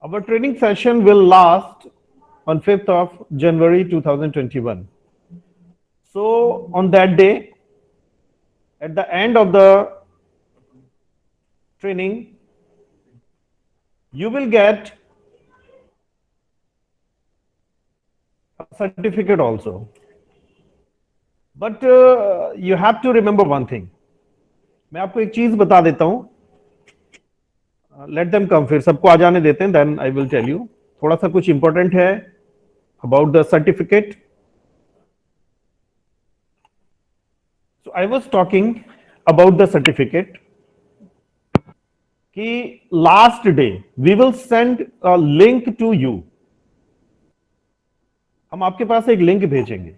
Our training session will last on 5th of January 2021. So on that day, at the end of the training, you will get a certificate also. But you have to remember one thing. मैं आपको एक चीज बता देता हूं. Let them come. फिर सबको आ जाने देते हैं. Then I will tell you. थोड़ा सा कुछ important है about the certificate. So I was talking about the certificate. कि last day we will send a link to you. हम आपके पास एक लिंक भेजेंगे.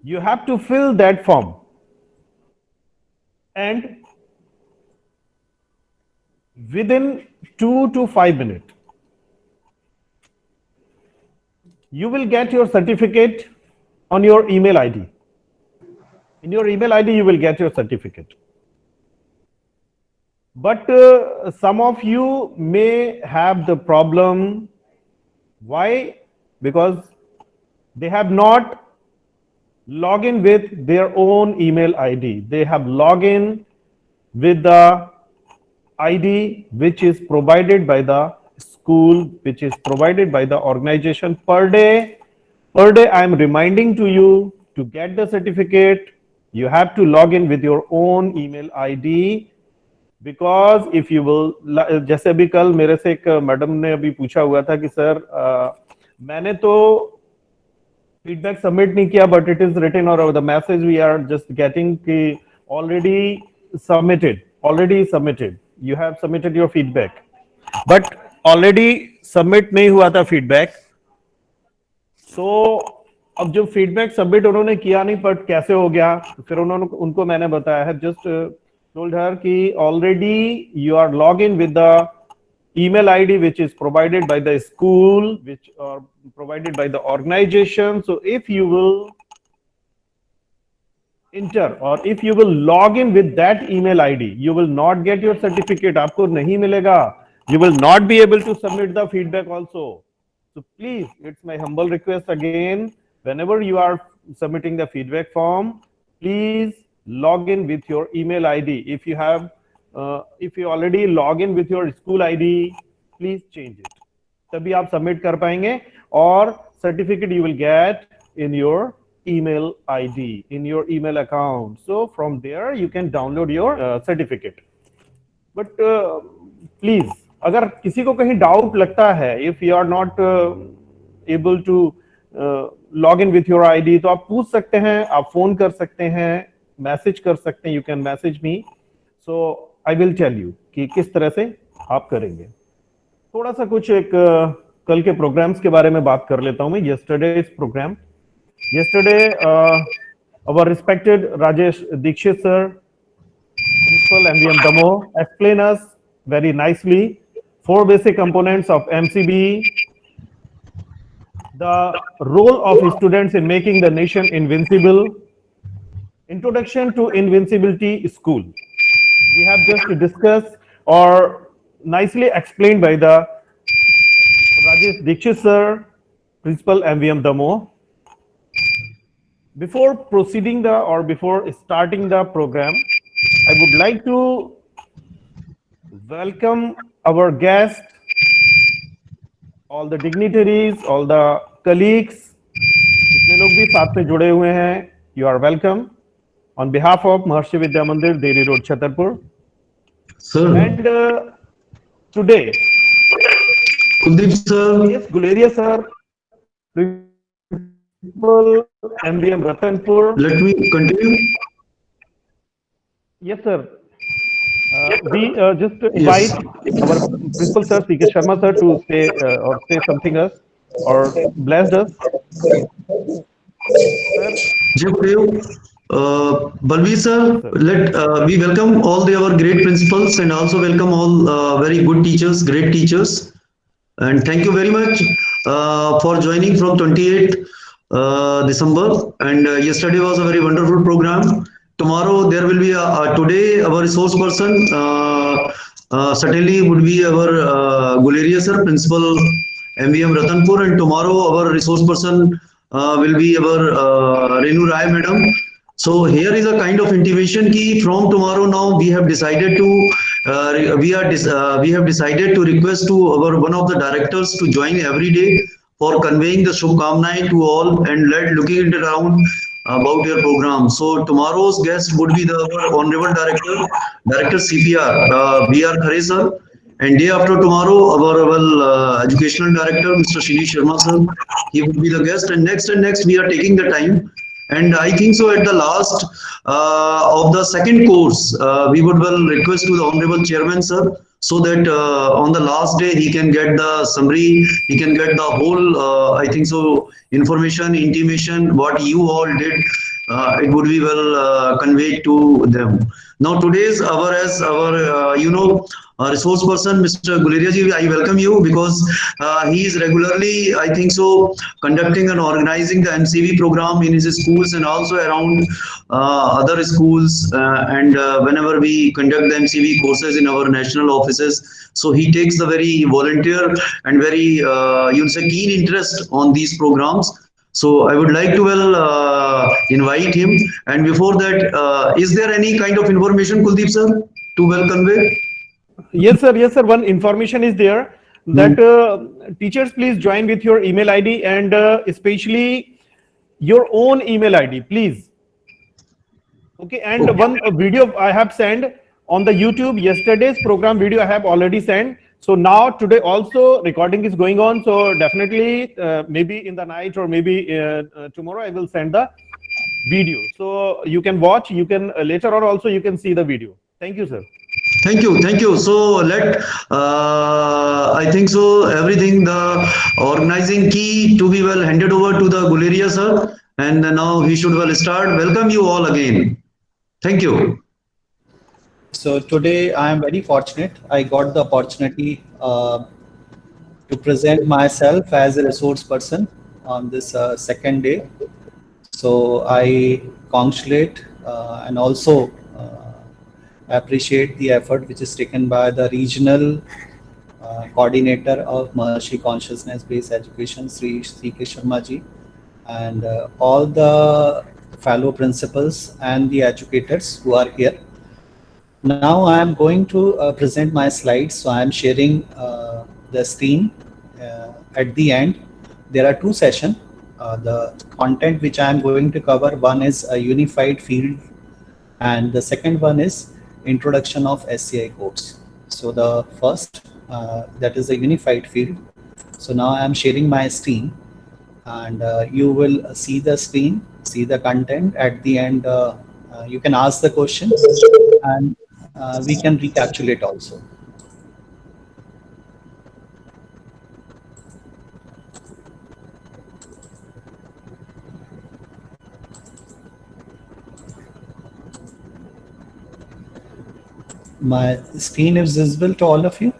You have to fill that form. And within 2 to 5 minutes, you will get your certificate on your email ID. In your email ID, you will get your certificate. But some of you may have the problem. Why? Because they have not logged in with their own email ID. They have logged in with the ID which is provided by the school, which is provided by the organization. Per day I am reminding to you to get the certificate. You have to log in with your own email ID. Because if you will, जैसे अभी कल मेरे से एक madam ने अभी पूछा हुआ था कि सर मैंने तो फीडबैक सबमिट नहीं किया, बट इट इज रिटन और the message we are just getting कि already submitted, you have submitted your feedback, but already submit नहीं हुआ था फीडबैक. सो अब जो फीडबैक सबमिट उन्होंने किया नहीं, बट कैसे हो गया, फिर उनको मैंने बताया है, just told her ki already you are logged in with the email ID which is provided by the school, which are provided by the organization. So if you will enter or if you will log in with that email ID, you will not get your certificate. आपको नहीं मिलेगा. You will not be able to submit the feedback also. So please, it's my humble request again, whenever you are submitting the feedback form, please log in with your email ID. If you already log in with your school ID, please change it. तभी आप submit कर पाएंगे और certificate you will get in your email ID, in your email account. So from there you can download your certificate. But please, अगर किसी को कहीं doubt लगता है, if you are not able to log in with your ID, तो आप पूछ सकते हैं, आप फोन कर सकते हैं, मैसेज कर सकते हैं. You can message me. So I will tell you कि किस तरह से आप करेंगे. थोड़ा सा कुछ एक कल के प्रोग्राम्स के बारे में बात कर लेता हूं मैं. Yesterday's programme, yesterday our respected Rajesh Dikshit sir, principal MVM Damoh, explain us very nicely 4 basic components of MCB, the role of students in making the nation invincible, Introduction to Invincibility School. We have just discussed or nicely explained by the Rajesh Dikshit sir, Principal MVM Damoh. Before proceeding before starting the program, I would like to welcome our guests, all the dignitaries, all the colleagues, जितने लोग भी साथ में जुड़े हुए हैं. You are welcome. On behalf of Maharshi Vidya Mandir, Deri Road, Chhatarpur. Sir. And today, Kuldeep sir. Yes, Guleria sir, Principal MVM Ratanpur. Let me continue. Yes, sir. We just invite our Principal sir, C.K. Sharma sir, to say or say something else or bless us. Sir. Jai Gurudev. Balveer sir, we welcome all our great principals and also welcome all very good teachers, great teachers, and thank you very much for joining from 28th December. And yesterday was a very wonderful program. Tomorrow there will be today our resource person certainly would be our Guleria sir, Principal MVM Ratanpur, and tomorrow our resource person will be our Renu Rai madam. So here is a kind of intimation key from tomorrow now we have decided to we have decided to request to our one of the directors to join every day for conveying the Shubhkamnaएं to all and looking it around about your program. So tomorrow's guest would be the our honorable director CPR BR Khare sir, and day after tomorrow our educational director Mr. Shri Sharma sir, he would be the guest, and next we are taking the time. And I think so at the last of the second course, we would well request to the Honorable Chairman, sir, so that on the last day he can get the summary, he can get the whole, I think so, information, intimation, what you all did. It would be well conveyed to them. Now today's our as our resource person, Mr. Guleria ji, I welcome you because he is regularly, I think so, conducting and organizing the MCV program in his schools and also around other schools. And whenever we conduct the MCV courses in our national offices, so he takes the very volunteer and very keen interest on these programs. So I would like to well invite him. And before that, is there any kind of information, Kuldeep sir, to well convey? Yes, sir. Yes, sir. One information is there that teachers please join with your email ID and especially your own email ID, please. Okay. And one video I have sent on the YouTube. Yesterday's program video I have already sent. So now today also recording is going on. So definitely maybe in the night or maybe tomorrow I will send the video. So you can watch. You can later on also you can see the video. Thank you, sir. Thank you, thank you. So I think so everything the organizing key to be well handed over to the Guleria sir, and now he should well start. Welcome you all again. Thank you. So today I am very fortunate. I got the opportunity to present myself as a resource person on this second day. So I congratulate and also appreciate the effort which is taken by the regional coordinator of Maharshi Consciousness Based Education, Sri C.K. Sharma ji, and all the fellow principals and the educators who are here. Now I am going to present my slides. So I am sharing the screen. At the end, there are two sessions. The content which I am going to cover, one is a unified field, and the second one is introduction of SCI codes. So the first, that is a unified field. So now I am sharing my screen, and you will see the screen, see the content. At the end, you can ask the questions, and we can recapitulate also. My screen is visible to all of you.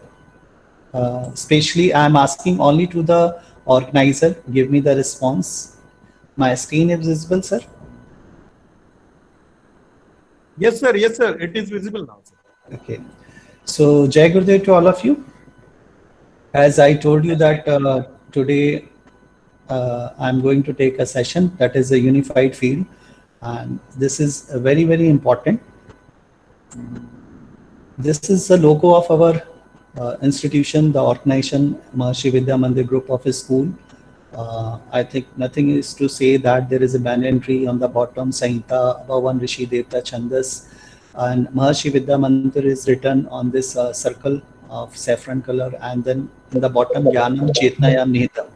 Especially I am asking only to the organizer, give me the response. My screen is visible, sir? Yes, sir. Yes, sir. It is visible now, sir. Okay. So Jai Gurudev to all of you. As I told you that today I'm going to take a session that is a unified field, and this is very, very important. This is the logo of our institution, the organization Maharshi Vidya Mandir Group of a School. I think nothing is to say that there is a banyan tree on the bottom, Sahita, Bhavan Rishi Devta Chandas, and Maharshi Vidya Mandir is written on this circle of saffron color, and then in the bottom Jnanam Chetnayam Nihitam.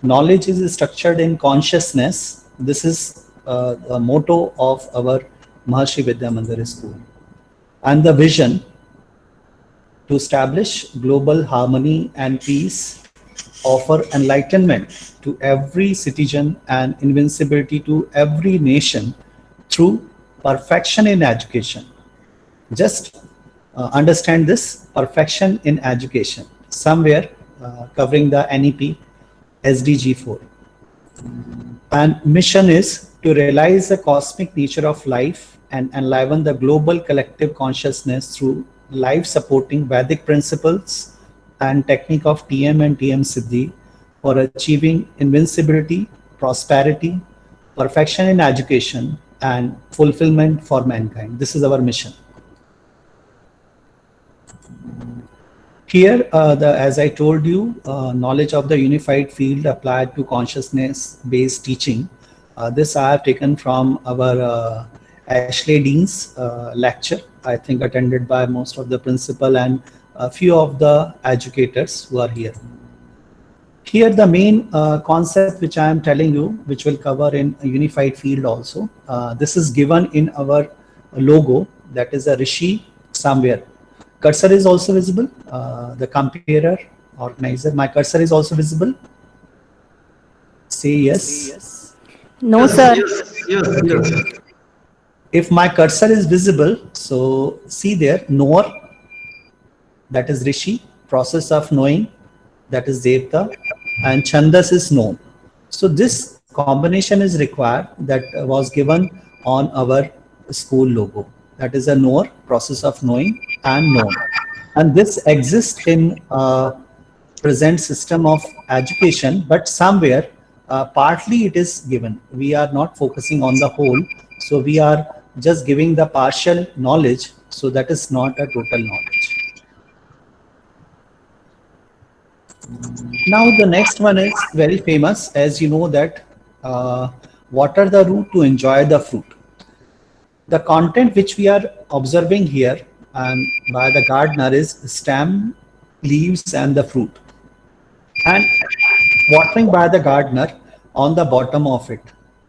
Knowledge is structured in consciousness. This is the motto of our Maharshi Vidya Mandir School. And the vision to establish global harmony and peace, offer enlightenment to every citizen and invincibility to every nation through perfection in education. Just understand this, perfection in education, somewhere covering the NEP SDG 4. And mission is to realize the cosmic nature of life and enliven the global collective consciousness through life supporting Vedic principles and technique of TM and TM Siddhi for achieving invincibility, prosperity, perfection in education, and fulfillment for mankind. This is our mission. Here, as I told you, knowledge of the unified field applied to consciousness-based teaching. This I have taken from our Ashley Dean's lecture, I think attended by most of the principal and a few of the educators who are here. Here, the main concept which I am telling you, which will cover in a unified field also, this is given in our logo, that is a Rishi somewhere. Cursor is also visible. The comparer, organizer, my cursor is also visible. Say yes. No, sir. Yes. If my cursor is visible, so see there, knower, that is Rishi, process of knowing, that is Devta, and Chandas is known. So this combination is required, that was given on our school logo. That is a knower, process of knowing, and known. And this exists in present system of education, but somewhere partly it is given. We are not focusing on the whole, so we are just giving the partial knowledge, so that is not a total knowledge. Now the next one is very famous, as you know that water the root to enjoy the fruit. The content which we are observing here and by the gardener is stem, leaves, and the fruit, and watering by the gardener on the bottom of it,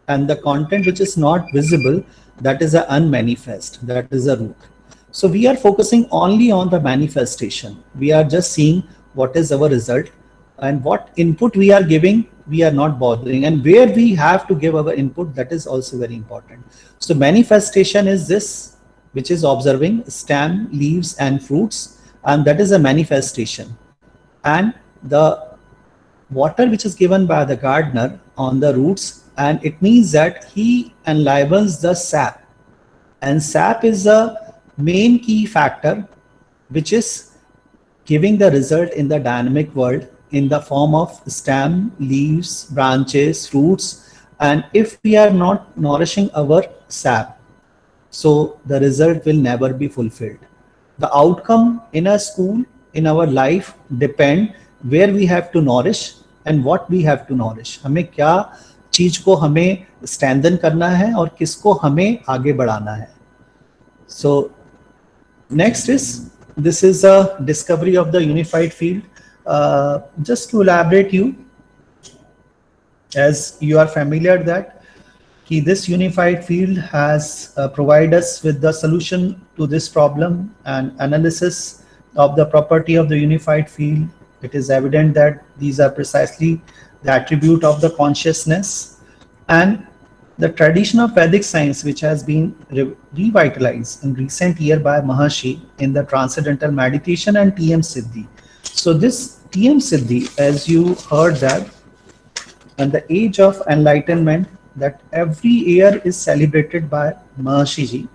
and the content which is not visible, that is a unmanifest, that is a root. So we are focusing only on the manifestation. We are just seeing what is our result, and what input we are giving, we are not bothering, and where we have to give our input, that is also very important. So manifestation is this, which is observing stem, leaves, and fruits, and that is a manifestation. And the water which is given by the gardener on the roots, and it means that he enlivens the sap, and sap is the main key factor which is giving the result in the dynamic world in the form of stem, leaves, branches, fruits. And if we are not nourishing our sap, so the result will never be fulfilled. The outcome in a school, in our life, depend where we have to nourish and what we have to nourish. हमें क्या चीज को हमें strengthen करना है और किसको हमें आगे बढ़ाना है. So next is, this is a discovery of the unified field. Just to elaborate you, as you are familiar that this unified field has provided us with the solution to this problem and analysis of the property of the unified field. It is evident that these are precisely the attribute of the consciousness, and the tradition of Vedic science, which has been revitalized in recent year by Maharshi in the Transcendental Meditation and TM Siddhi. So this TM Siddhi, as you heard that, and the age of enlightenment, that every year is celebrated by Maharshi Ji.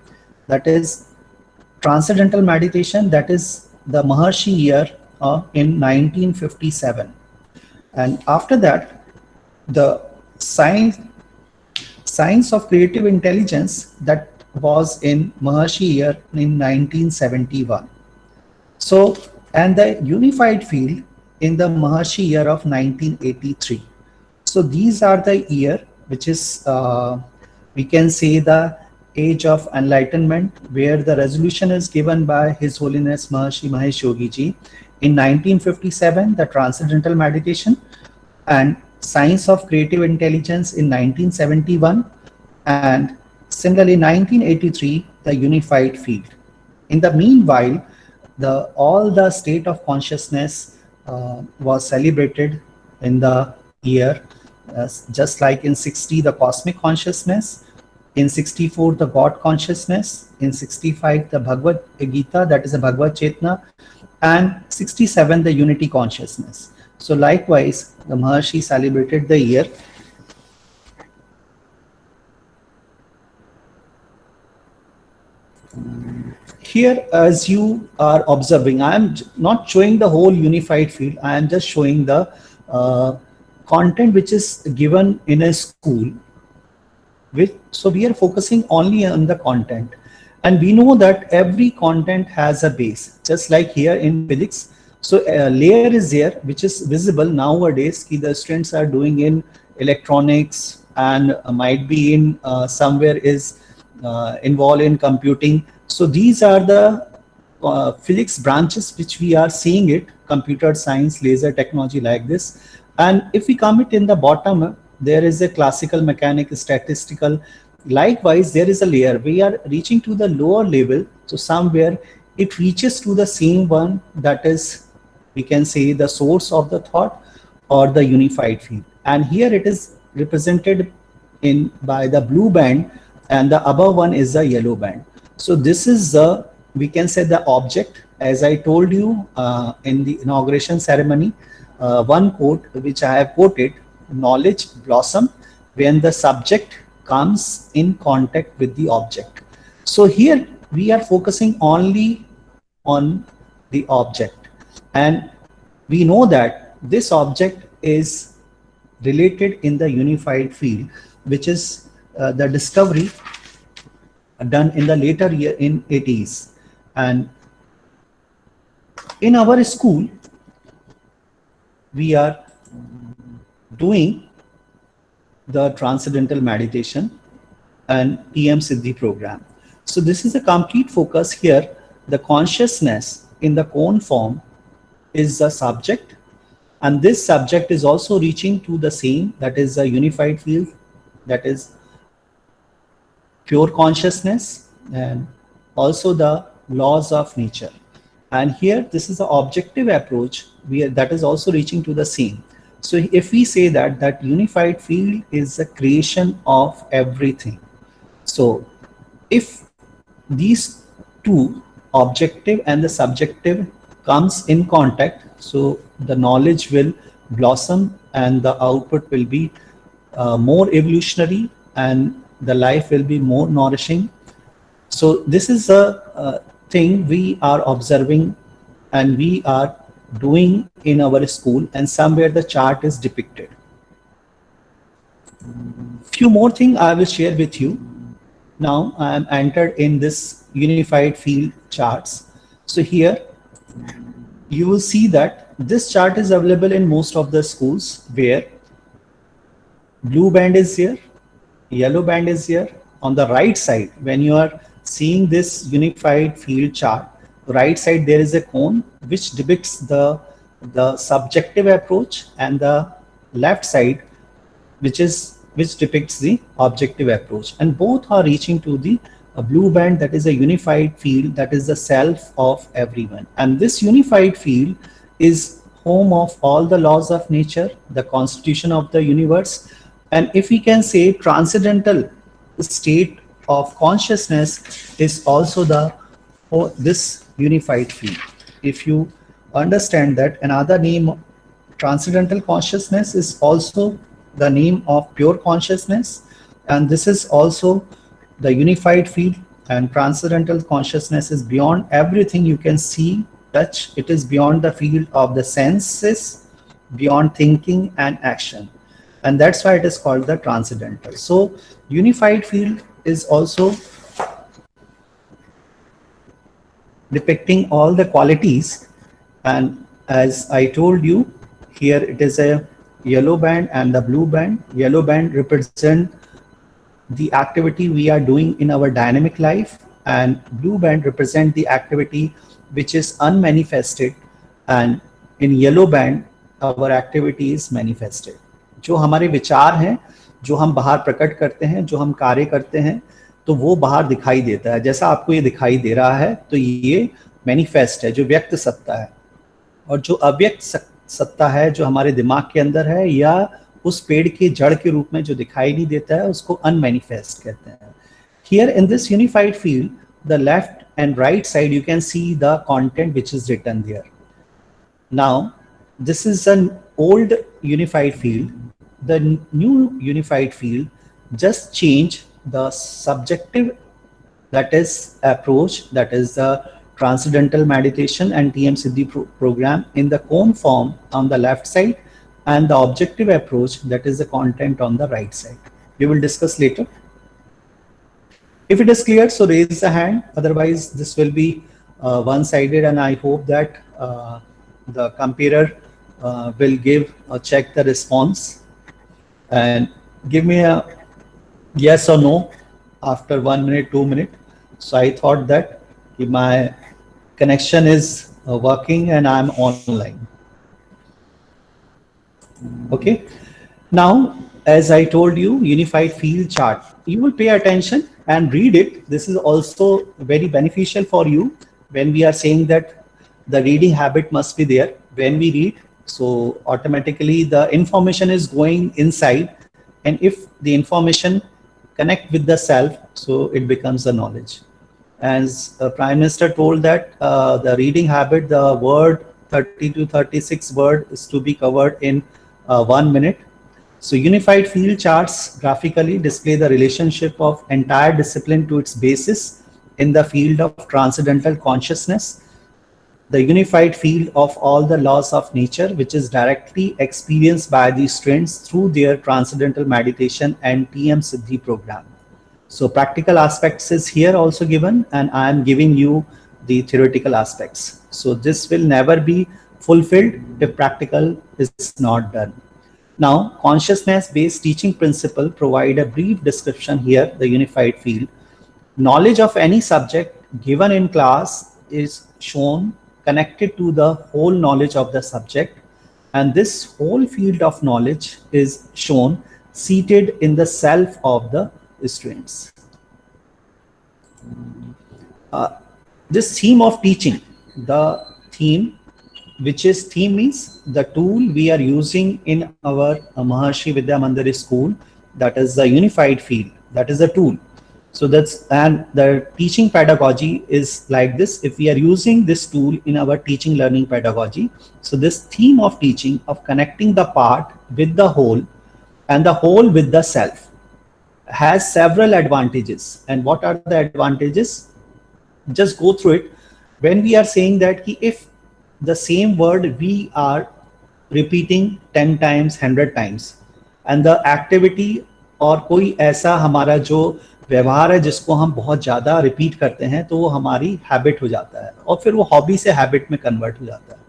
That is Transcendental Meditation, that is the Maharshi year in 1957. And after that, the science of creative intelligence, that was in Maharshi year in 1971. So, and the unified field in the Maharshi year of 1983. So these are the year which is, we can say, the age of enlightenment, where the resolution is given by His Holiness Maharshi Mahesh Yogi Ji in 1957, the Transcendental Meditation, and Science of Creative Intelligence in 1971, and similarly 1983, the unified field. In the meanwhile, all the state of consciousness was celebrated in the year, just like in 60 the cosmic consciousness, in 64 the God consciousness, in 65 the Bhagavad Gita, that is a Bhagavad Chetna, and 67 the unity consciousness. So likewise, the Maharshi celebrated the year. here, as you are observing, I am not showing the whole unified field. I am just showing the content which is given in a school. So we are focusing only on the content, and we know that every content has a base, just like here in physics. So a layer is there which is visible nowadays. The students are doing in electronics and might be in somewhere is involved in computing. So these are the physics branches which we are seeing it: computer science, laser technology, like this. And if we come it in the bottom, there is a classical mechanics, statistical. Likewise, there is a layer. We are reaching to the lower level. So somewhere it reaches to the same one, that is, we can say, the source of the thought or the unified field. And here it is represented in by the blue band, and the above one is the yellow band. So this is the, we can say, the object. As I told you in the inauguration ceremony, one quote which I have quoted: knowledge blossom when the subject comes in contact with the object. So here we are focusing only on the object, and we know that this object is related in the unified field, which is the discovery done in the later year in 80s. And in our school, we are doing the transcendental meditation and PM Siddhi program. So this is a complete focus here. The consciousness in the cone form is the subject, and this subject is also reaching to the same, that is a unified field, that is pure consciousness, and also the laws of nature. And here this is the objective approach that is also reaching to the same. So if we say that unified field is the creation of everything. So if these two, objective and the subjective, comes in contact, so the knowledge will blossom and the output will be more evolutionary, and the life will be more nourishing. So this is a thing we are observing and we are doing in our school, and somewhere the chart is depicted. Few more things I will share with you. Now I am entered in this unified field charts. So here you will see that this chart is available in most of the schools, where blue band is here, yellow band is here. On the right side, when you are seeing this unified field chart, right side there is a cone which depicts the subjective approach, and the left side which depicts the objective approach, and both are reaching to the blue band, that is a unified field, that is the self of everyone. And this unified field is home of all the laws of nature, the constitution of the universe. And if we can say, transcendental state of consciousness is also this unified field. If you understand that another name, transcendental consciousness, is also the name of pure consciousness, and this is also the unified field. And transcendental consciousness is beyond everything you can see, touch. It is beyond the field of the senses, beyond thinking and action, and that's why it is called the transcendental. So unified field is also depicting all the qualities, and as I told you, here it is a yellow band and the blue band. Yellow band represent the activity we are doing in our dynamic life, and blue band represent the activity which is unmanifested, and in yellow band our activity is manifested. जो हमारे विचार हैं, जो हम बाहर प्रकट करते हैं, जो हम कार्य करते हैं, तो वो बाहर दिखाई देता है। जैसा आपको ये दिखाई दे रहा है, तो ये मैनिफेस्ट है, जो व्यक्त सत्ता है। और जो अव्यक्त सत्ता है, जो हमारे दिमाग के अंदर है, या उस पेड़ के जड़ के रूप में जो दिखाई नहीं देता है, उसको अनमैनिफेस्ट कहते हैं। Here in this unified field, the left and right side, you can see the content which is written there. Now, this is an old unified field. The new unified field just change the subjective that is approach, that is the Transcendental Meditation and TM Siddhi program in the cone form on the left side, and the objective approach, that is the content on the right side. We will discuss later. If it is clear, so raise the hand. Otherwise, this will be one-sided, and I hope that the computer will give or check the response and give me a yes or no after 1 minute, 2 minutes. So I thought that if my connection is working and I'm online. Okay. Now, as I told you, unified field chart, you will pay attention and read it. This is also very beneficial for you when we are saying that the reading habit must be there. When we read, so automatically the information is going inside, and if the information connect with the self, so it becomes the knowledge. As Prime Minister told that the reading habit, the word 30 to 36 word is to be covered in 1 minute. So unified field charts graphically display the relationship of entire discipline to its basis in the field of transcendental consciousness, the unified field of all the laws of nature, which is directly experienced by the students through their transcendental meditation and TM Siddhi program. So practical aspects is here also given, and I am giving you the theoretical aspects. So this will never be fulfilled if practical is not done. Now, consciousness-based teaching principle provide a brief description here, the unified field. Knowledge of any subject given in class is shown connected to the whole knowledge of the subject, and this whole field of knowledge is shown seated in the self of the students. This theme of teaching, the theme, which is theme means the tool we are using in our Maharshi Vidya Mandir school, that is the unified field, that is a tool. So that's, and the teaching pedagogy is like this. If we are using this tool in our teaching learning pedagogy, so this theme of teaching of connecting the part with the whole and the whole with the self has several advantages. And what are the advantages? Just go through it. When we are saying that if the same word we are repeating 10 times, 100 times, and the activity और कोई ऐसा हमारा जो व्यवहार है जिसको हम बहुत ज़्यादा रिपीट करते हैं, तो वो हमारी हैबिट हो जाता है और फिर वो हॉबी से हैबिट में कन्वर्ट हो जाता है.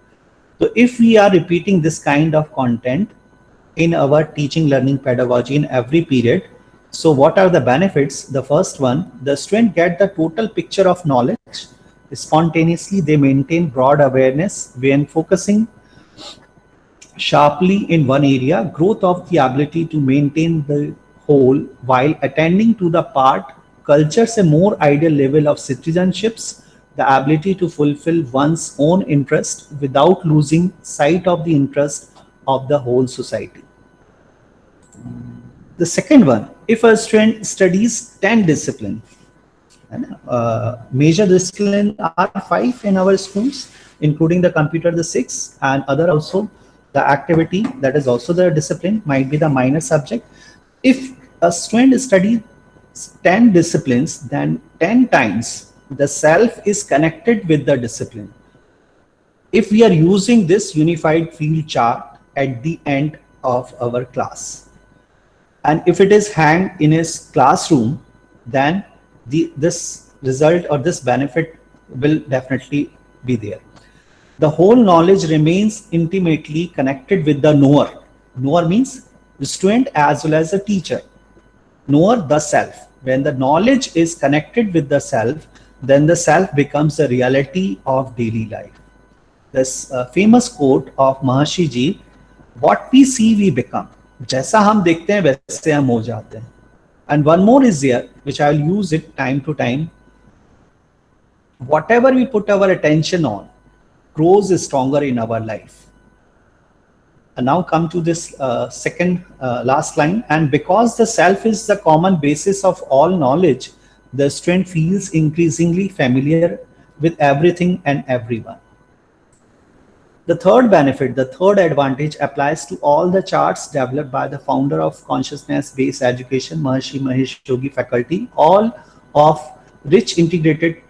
तो if we are repeating this kind of content in our teaching learning pedagogy in every period, so what are the benefits? The first one, the student get the total picture of knowledge spontaneously. They maintain broad awareness when focusing sharply in one area. Growth of the ability to maintain the whole while attending to the part cultures a more ideal level of citizenships, the ability to fulfill one's own interest without losing sight of the interest of the whole society. The second one, if a student studies 10 disciplines, major disciplines are 5 in our schools, including the computer, the 6, and other also the activity, that is also the discipline, might be the minor subject. If a student studies 10 disciplines, then 10 times the self is connected with the discipline. If we are using this unified field chart at the end of our class, and if it is hanged in his classroom, then this result or this benefit will definitely be there. The whole knowledge remains intimately connected with the knower. Knower means the student as well as the teacher. Knower, the self. When the knowledge is connected with the self, then the self becomes the reality of daily life. This famous quote of Maharshi Ji, what we see we become. जैसा हम देखते हैं वैसे हम हो जाते हैं. And one more is there, which I will use it time to time. Whatever we put our attention on grows stronger in our life. And now come to this second last line. And because the self is the common basis of all knowledge, the student feels increasingly familiar with everything and everyone. The third benefit, the third advantage applies to all the charts developed by the founder of consciousness-based education, Maharishi Mahesh Yogi faculty. All of rich integrated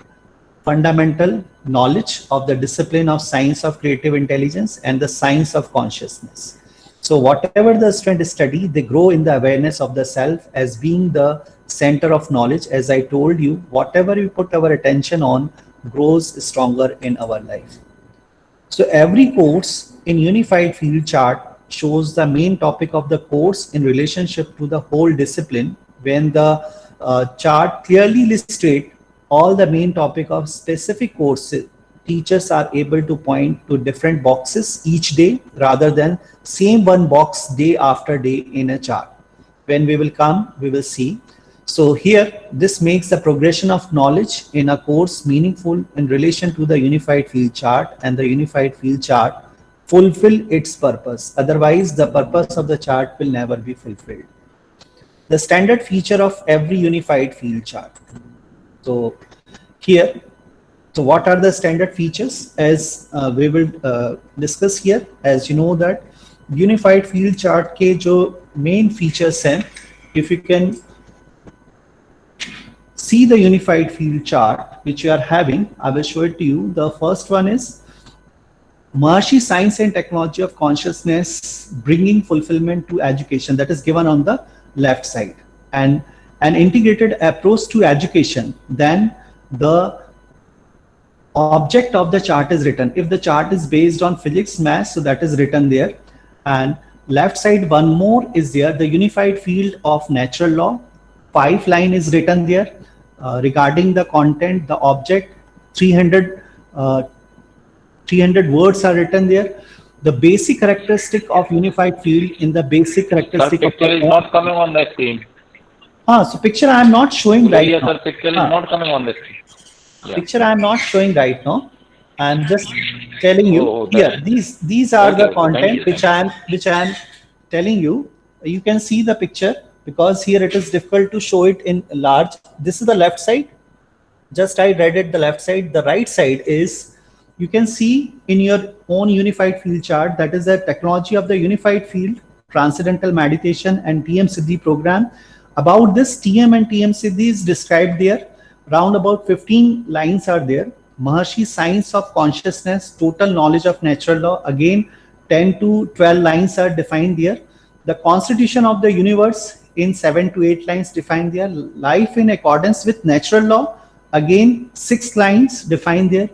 fundamental knowledge of the discipline of science of creative intelligence and the science of consciousness. So whatever the student study, they grow in the awareness of the self as being the center of knowledge. As I told you, whatever we put our attention on grows stronger in our life. So every course in unified field chart shows the main topic of the course in relationship to the whole discipline. When the chart clearly illustrates all the main topic of specific courses, teachers are able to point to different boxes each day rather than same one box day after day in a chart. When we will come, we will see. So here, this makes the progression of knowledge in a course meaningful in relation to the unified field chart, and the unified field chart fulfill its purpose. Otherwise, the purpose of the chart will never be fulfilled. The standard feature of every unified field chart. So here, so what are the standard features? As we will discuss here, as you know that unified field chart के जो main features हैं, if you can see the unified field chart which you are having, I will show it to you. The first one is Maharishi Science and Technology of Consciousness bringing fulfillment to education, that is given on the left side, and an integrated approach to education. Then the object of the chart is written. If the chart is based on physics, math, so that is written there. And left side one more is there, the unified field of natural law. 5 line is written there regarding the content, the object. 300 words are written there. The basic characteristic of unified field in the basic characteristic. Sir, picture is not coming on the screen. So picture I am not showing right Yes, now. sir, picture is not coming on the screen. Yeah. Picture I am not showing right now. I am just telling you. Oh, Here, these are Okay, the okay, content thank you. which I am telling you. You can see the picture because here it is difficult to show it in large. This is the left side. Just I read it the left side. The right side is, you can see in your own unified field chart, that is the technology of the unified field, transcendental meditation and TM Siddhi program. About this TM and TM Siddhi is described there. Round about 15 lines are there. Maharishi Science of Consciousness, total knowledge of natural law. Again, 10 to 12 lines are defined there. The constitution of the universe in 7 to 8 lines defined there. Life in accordance with natural law. Again, 6 lines defined there.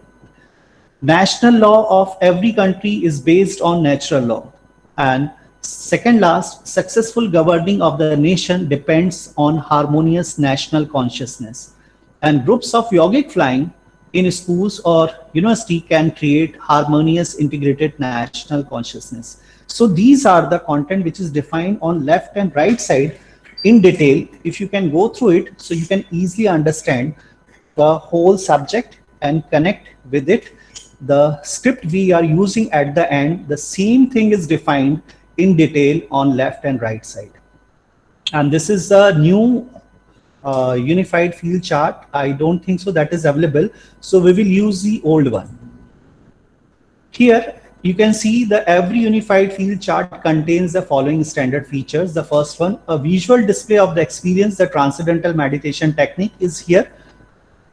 National law of every country is based on natural law. And second last, successful governing of the nation depends on harmonious national consciousness. And groups of yogic flying in schools or university can create harmonious integrated national consciousness. So these are the content which is defined on left and right side in detail. If you can go through it, so you can easily understand the whole subject and connect with it. The script we are using at the end, the same thing is defined in detail on left and right side. And this is a new unified field chart. I don't think so that is available. So we will use the old one. Here you can see that every unified field chart contains the following standard features. The first one, a visual display of the experience. The transcendental meditation technique is here,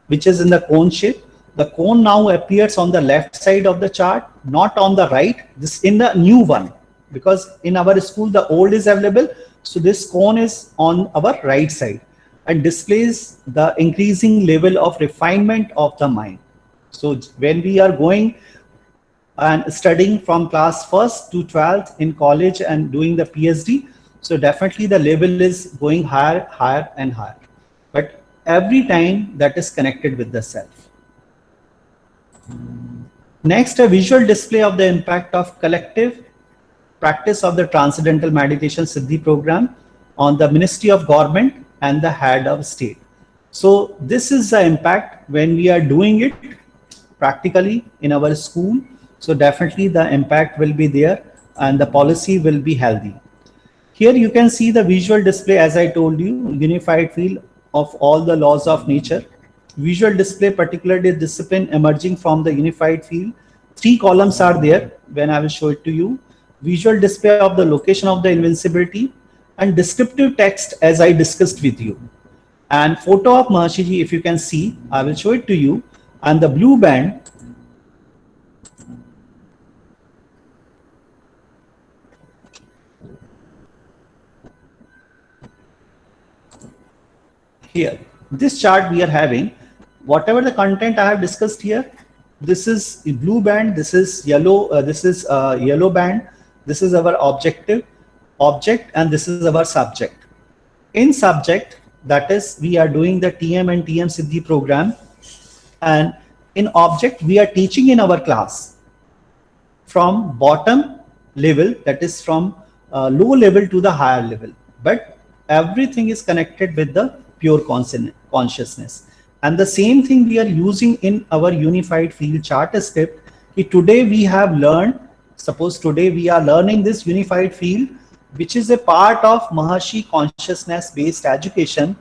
which is in the cone shape. The cone now appears on the left side of the chart, not on the right. This in the new one, because in our school the old is available. So this cone is on our right side and displays the increasing level of refinement of the mind. So when we are going and studying from class 1st to 12th in college and doing the PhD, so definitely the level is going higher, higher and higher. But every time that is connected with the self. Next, a visual display of the impact of collective practice of the Transcendental Meditation Siddhi program on the Ministry of Government and the head of state. So this is the impact when we are doing it practically in our school. So definitely the impact will be there and the policy will be healthy. Here you can see the visual display, as I told you, unified field of all the laws of nature. Visual display, particularly discipline emerging from the unified field. 3 columns are there when I will show it to you. Visual display of the location of the invincibility and descriptive text, as I discussed with you. And photo of Maharshi ji, if you can see, I will show it to you. And the blue band, here, this chart we are having, whatever the content I have discussed here, this is blue band, this is yellow, yellow band, this is our object, and this is our subject. In subject, that is, we are doing the TM and TM Siddhi program, and in object, we are teaching in our class from bottom level, that is from low level to the higher level, but everything is connected with the pure consciousness. And the same thing we are using in our unified field chart script. Today we have learned, suppose today we are learning this unified field, which is a part of Maharshi consciousness based education.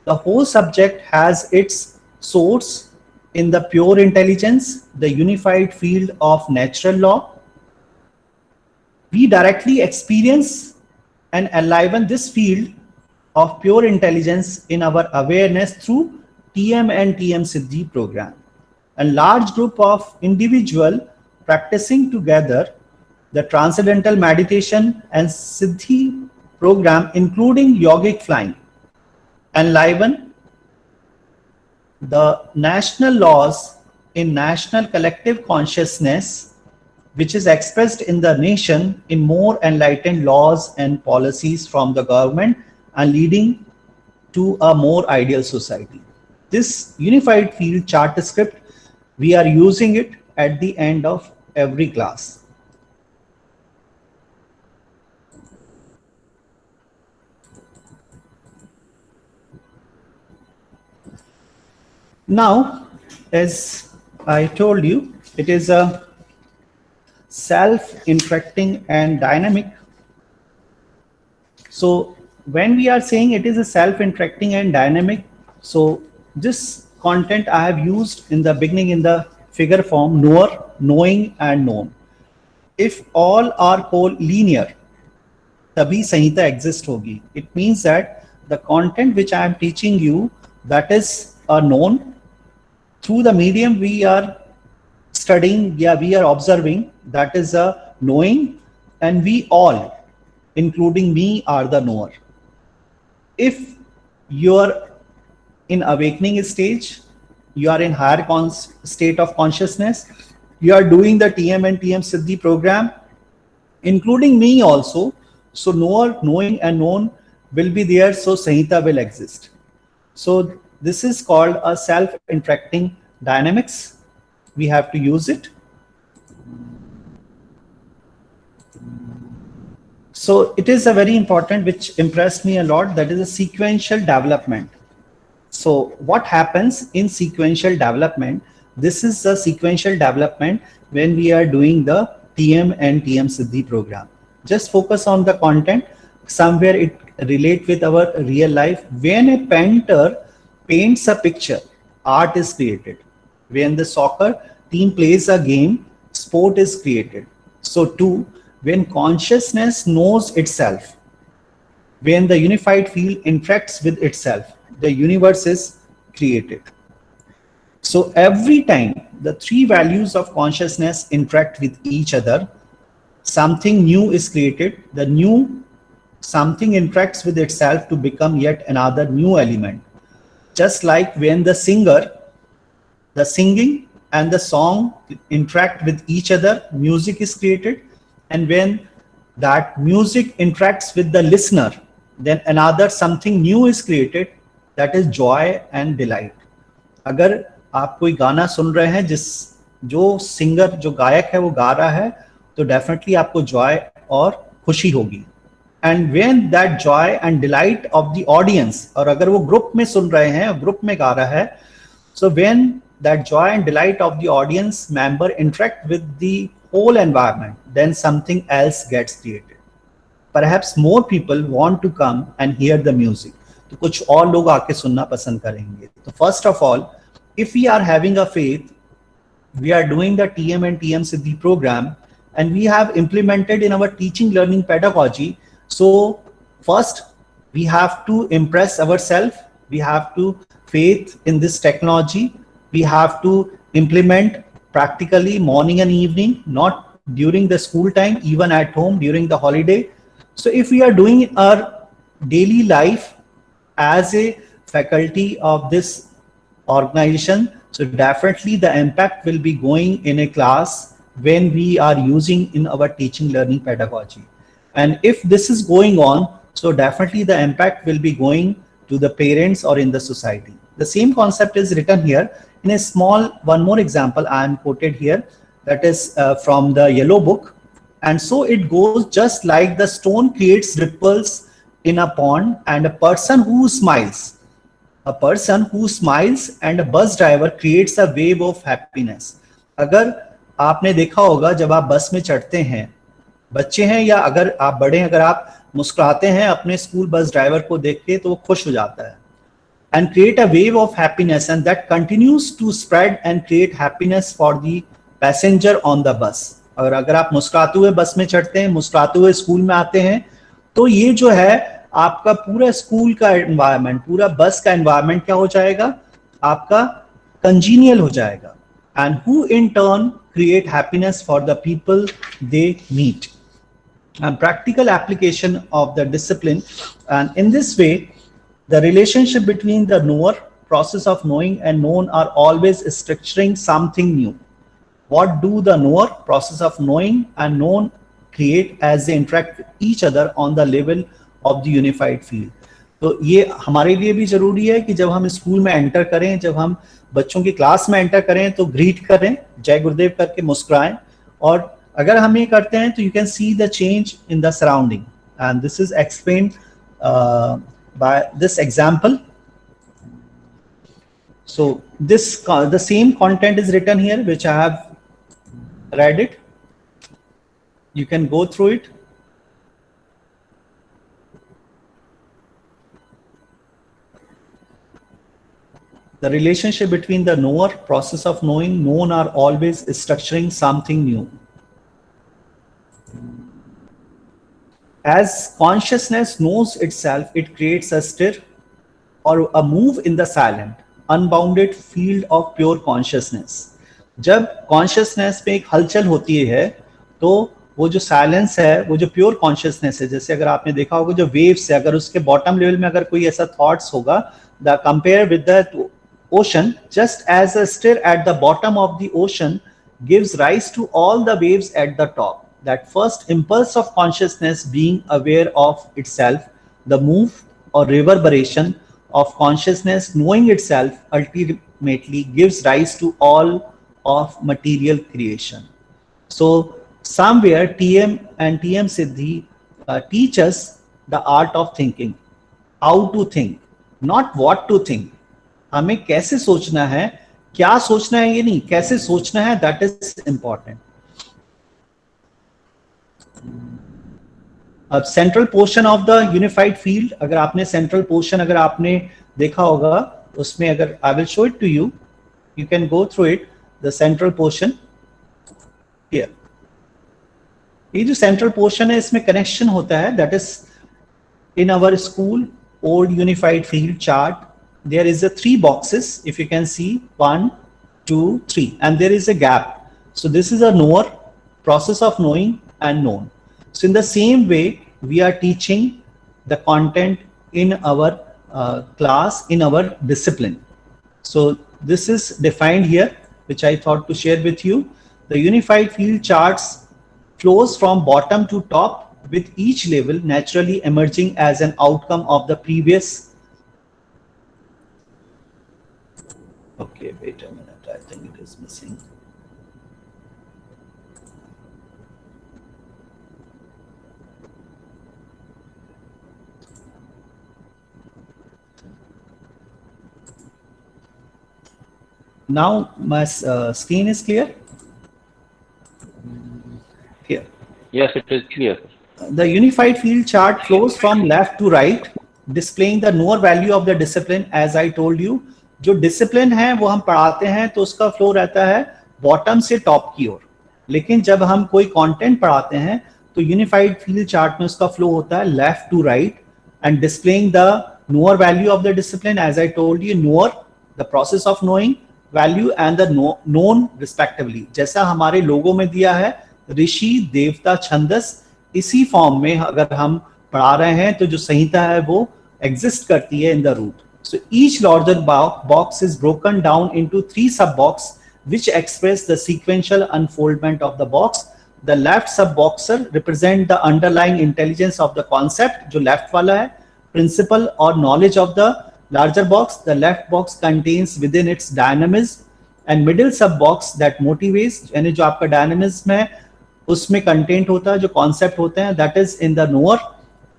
The whole subject has its source in the pure intelligence, the unified field of natural law. We directly experience and enliven this field of pure intelligence in our awareness through TM and TM Siddhi program. A large group of individuals practicing together the transcendental meditation and Siddhi program, including yogic flying, enliven the national laws in national collective consciousness, which is expressed in the nation in more enlightened laws and policies from the government and leading to a more ideal society. This unified field chart script, we are using it at the end of every class. Now, as I told you, it is a self-interacting and dynamic. So when we are saying it is a self-interacting and dynamic, so this content I have used in the beginning in the figure form, knower, knowing and known. If all are co-linear, tabhi Sanhita exist hogi. It means that the content which I am teaching you, that is a known. Through the medium we are studying, we are observing, that is a knowing, and we all, including me, are the knower. If you are in awakening stage, you are in higher state of consciousness, you are doing the TM and TM Siddhi program, including me also, so knower, knowing and known will be there, so Sanhita will exist. So this is called a self-interacting dynamics. We have to use it. So it is a very important, which impressed me a lot, that is a sequential development. So what happens in sequential development? This is a sequential development when we are doing the TM and TM Siddhi program. Just focus on the content. Somewhere it relates with our real life. When a painter paints a picture, art is created. When the soccer team plays a game, sport is created. So too, when consciousness knows itself, when the unified field interacts with itself, the universe is created. So every time the three values of consciousness interact with each other, something new is created. The new something interacts with itself to become yet another new element. Just like when the singer, the singing and the song interact with each other, music is created. And when that music interacts with the listener, then another something new is created, that is joy and delight. अगर आप कोई गाना सुन रहे हैं जो singer, जो गायक है वो गा रहा है, तो डेफिनेटली आपको जॉय और खुशी होगी. And when that joy and delight of the audience, और अगर वो ग्रुप में सुन रहे हैं, ग्रुप में गा रहा है, so when that joy and delight of the audience member interact with the whole environment, then something else gets created. Perhaps more people want to come and hear the music. तो कुछ और लोग आके सुनना पसंद करेंगे. तो first of all, if we are having a faith, we are doing the TM and TM Siddhi program, and we have implemented in our teaching learning pedagogy. So first we have to impress ourselves We have to faith in this technology. We have to implement practically morning and evening, not during the school time, even at home during the holiday. So if we are doing our daily life as a faculty of this organization, so definitely the impact will be going in a class when we are using in our teaching learning pedagogy. And if this is going on, so definitely the impact will be going to the parents or in the society. The same concept is written here in a small, one more example I am quoted here, that is from the yellow book. And so it goes just like the stone creates ripples in a pond, and a person who smiles and a bus driver creates a wave of happiness. अगर आपने देखा होगा जब आप बस में चढ़ते हैं, बच्चे हैं या अगर आप बड़े हैं, अगर आप मुस्कुराते हैं अपने स्कूल बस ड्राइवर को देख के तो वो खुश हो जाता है, and create a wave of happiness, and that continues to spread and create happiness for the passenger on the bus. और अगर आप मुस्कुराते हुए बस में चढ़ते हैं, मुस्कुराते हुए स्कूल में आते हैं, तो ये जो है आपका पूरा स्कूल का एनवायरनमेंट, पूरा बस का एनवायरनमेंट क्या हो जाएगा, आपका कंजीनियल हो जाएगा, and who in turn create happiness for the people they meet. And practical application of the discipline, and in this way the relationship between the knower, process of knowing, and known are always structuring something new. What do the knower, process of knowing, and known create as they interact with each other on the level of the unified field? तो ये हमारे लिए भी जरूरी है कि जब हम स्कूल में एंटर करें, जब हम बच्चों की क्लास में एंटर करें तो ग्रीट करें, जय गुरुदेव करके मुस्कुराएं, और अगर हम ये करते हैं तो you can see the change in the surrounding. And this is explained by this example. So this the same content is written here, which I have read it. You can go through it. The relationship between the knower, process of knowing, known are always structuring something new. As consciousness knows itself, it creates a stir or a move in the silent, unbounded field of pure consciousness. जब consciousness पे एक हलचल होती है, तो वो जो silence है, वो जो pure consciousness है, जैसे अगर आपने देखा होगा जो waves है, अगर उसके bottom level में अगर कोई ऐसा thoughts होगा, the compare with the ocean, just as a stir at the bottom of the ocean gives rise to all the waves at the top. That first impulse of consciousness being aware of itself, the move or reverberation of consciousness knowing itself ultimately gives rise to all of material creation. So somewhere TM and TM Siddhi teach us the art of thinking, how to think, not what to think. हमें कैसे सोचना है, क्या सोचना है ये नहीं, कैसे सोचना है, that is important. अब central portion of the unified field, अगर आपने सेंट्रल पोर्शन अगर आपने देखा होगा, उसमें अगर I will show it to you, you can go through it, the central portion here. ये जो सेंट्रल पोर्शन है इसमें कनेक्शन होता है, that is in our school old unified field chart. There is a 3 boxes, if you can see, 1, 2, 3, and there is a gap. So this is a knower, process of knowing and known. So in the same way, we are teaching the content in our class, in our discipline. So this is defined here, which I thought to share with you. The unified field charts flows from bottom to top, with each level naturally emerging as an outcome of the previous. Okay, wait a minute, I think it is missing. Now my screen is clear? Here. Yes, it is clear. The unified field chart flows from left to right, displaying the knower value of the discipline. As I told you, जो discipline है वो हम पढ़ाते हैं तो उसका flow रहता है बॉटम से टॉप की ओर, लेकिन जब हम कोई कंटेंट पढ़ाते हैं तो यूनिफाइड फील्ड चार्ट में उसका फ्लो होता है left to right, and displaying the knower value of the discipline, as I told you, knower, the process of knowing, value and the known respectively. जैसा हमारे लोगों में दिया है ऋषि देवता छंदस, इसी फॉर्म में अगर हम पढ़ा रहे हैं तो जो संहिता है वो एग्जिस्ट करती है in the root. So each larger box is broken down into 3 sub-box which express the sequential unfoldment of the box. The left sub-boxer represent the underlying intelligence of the concept, जो left वाला है, principle or knowledge of the larger box. The left box contains within its dynamism, and middle sub-box that motivates, यानी जो आपका dynamism है उसमें content होता है, जो concept होते हैं, that is in the knower,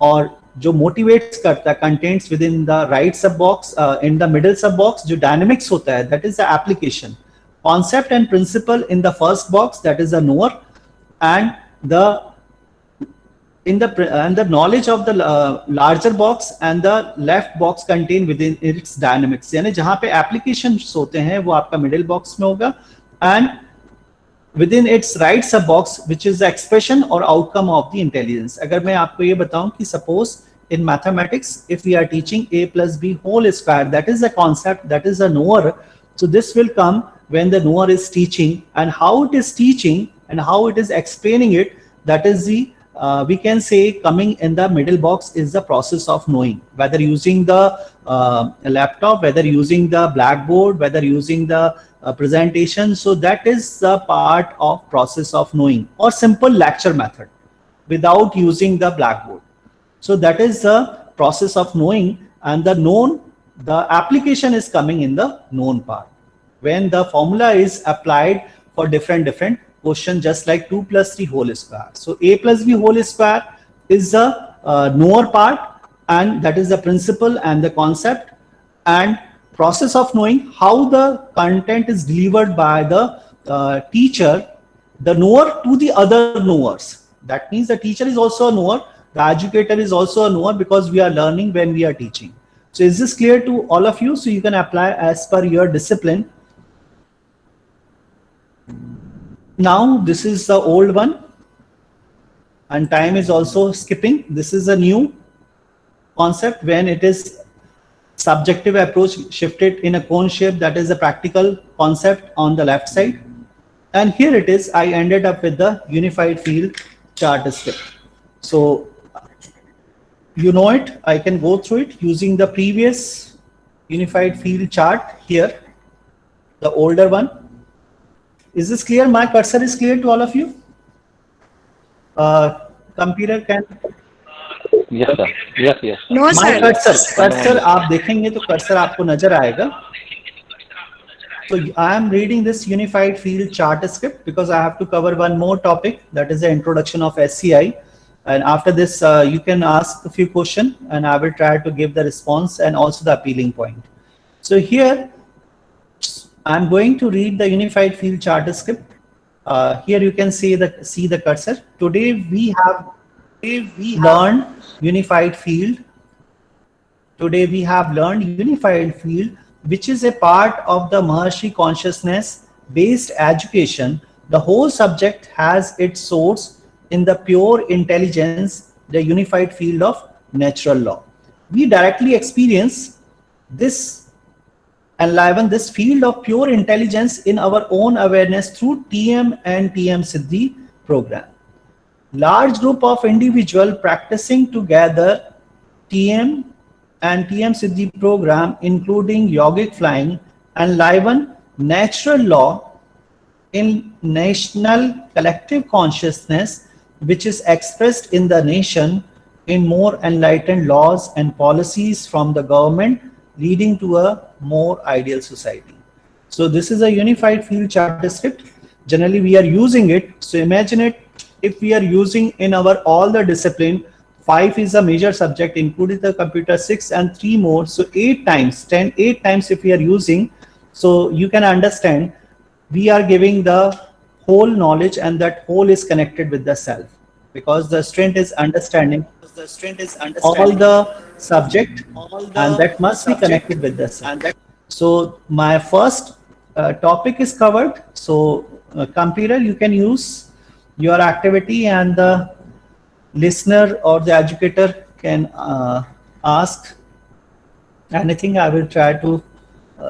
और जो motivates करता है contains within the right sub-box, in the middle sub-box जो dynamics होता है, that is the application. Concept and principle in the first box, that is the knower, and the knowledge of the larger box and the left box contain within its dynamics. यानी जहां पे applications होते हैं वो आपका middle box में होगा, and within its right sub box which is the expression or outcome of the intelligence. अगर मैं आपको ये बताऊं कि suppose in mathematics if we are teaching a plus b whole square, that is the concept, that is the knower. So this will come when the knower is teaching, and how it is teaching and how it is explaining it, that is the we can say coming in the middle box is the process of knowing, whether using the laptop, whether using the blackboard, whether using the presentation. So that is the part of process of knowing, or simple lecture method without using the blackboard. So that is the process of knowing, and the known, the application is coming in the known part when the formula is applied for different question, just like 2 plus 3 whole square. So a plus b whole square is the knower part, and that is the principle and the concept, and process of knowing how the content is delivered by the teacher, the knower to the other knowers. That means the teacher is also a knower, the educator is also a knower, because we are learning when we are teaching. So is this clear to all of you? So you can apply as per your discipline. Now this is the old one, and time is also skipping. This is a new concept when it is subjective approach shifted in a cone shape, that is a practical concept on the left side. And here it is, I ended up with the unified field chart script. So you know it, I can go through it using the previous unified field chart here, the older one. Is this clear? My cursor is clear to all of you? Computer can. Yes, sir. Yes. No, My sir. cursor आप देखेंगे तो cursor आपको नजर आएगा. So I am reading this unified field chart script because I have to cover one more topic, that is the introduction of SCI. And after this, you can ask a few questions, and I will try to give the response and also the appealing point. So here, I'm going to read the unified field chart script. Here you can see the cursor. Today we have learned unified field. Today we have learned unified field, which is a part of the Maharshi consciousness based education. The whole subject has its source in the pure intelligence, the unified field of natural law. We directly experience this, enliven this field of pure intelligence in our own awareness through TM and TM Siddhi program. Large group of individuals practicing together TM and TM Siddhi program, including yogic flying, enliven natural law in national collective consciousness, which is expressed in the nation in more enlightened laws and policies from the government, leading to a more ideal society. So this is a unified field chart script. Generally we are using it. So imagine it, if we are using in our all the discipline, 5 is a major subject, including the computer 6 and 3 more. So 8 times if we are using, so you can understand we are giving the whole knowledge, and that whole is connected with the self, because the strength is understanding all the subject, and that must be connected with the self. So my first topic is covered. So computer, you can use your activity, and the listener or the educator can ask anything, I will try to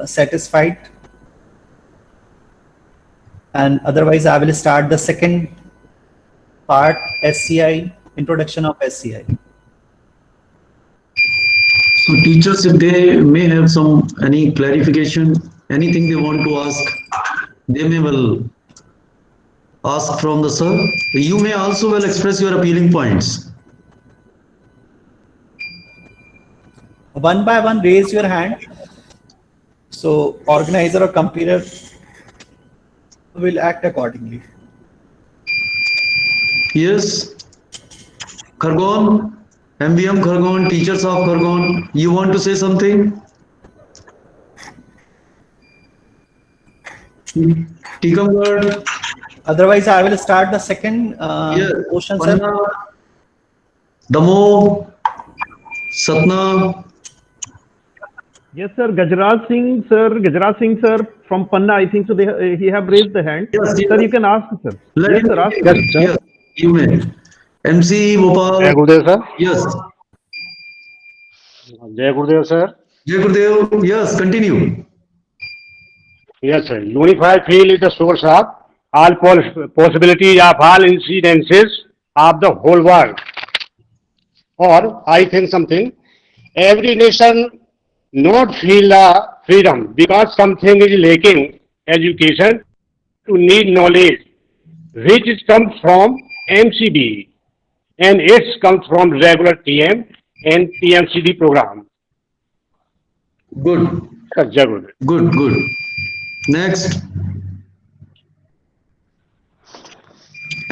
satisfy it. And otherwise, I will start the second part, SCI, introduction of SCI. So teachers, if they may have any clarification, anything they want to ask, they may well ask from the sir. You may also well express your appealing points. One by one, raise your hand. So organizer or compiler will act accordingly. Yes, Khargon, MVM Khargon, teachers of Khargon, you want to say something? Tikamgarh, Otherwise, I will start the second yes, question, sir. Panna, Damo, Satna, Yes, sir. Gajraj Singh, sir, from Panna. I think so. He have raised the hand. Yes, yes. Sir, you can ask, sir. let Yes, him sir. Ask. yes, yes, you may. MC Bhopal, Jai Gurudev, sir. yes. Jai Gurudev, sir. Jai Gurudev, yes, continue. Yes, sir. Unified field is the source of all possibilities of all incidences of the whole world. Or I think something. Every nation not feel the freedom because something is lacking. Education to need knowledge, which is comes from MCB, and it comes from regular TM and PMCD program. Good, Sir, Jai Gurudev. good, good. Next.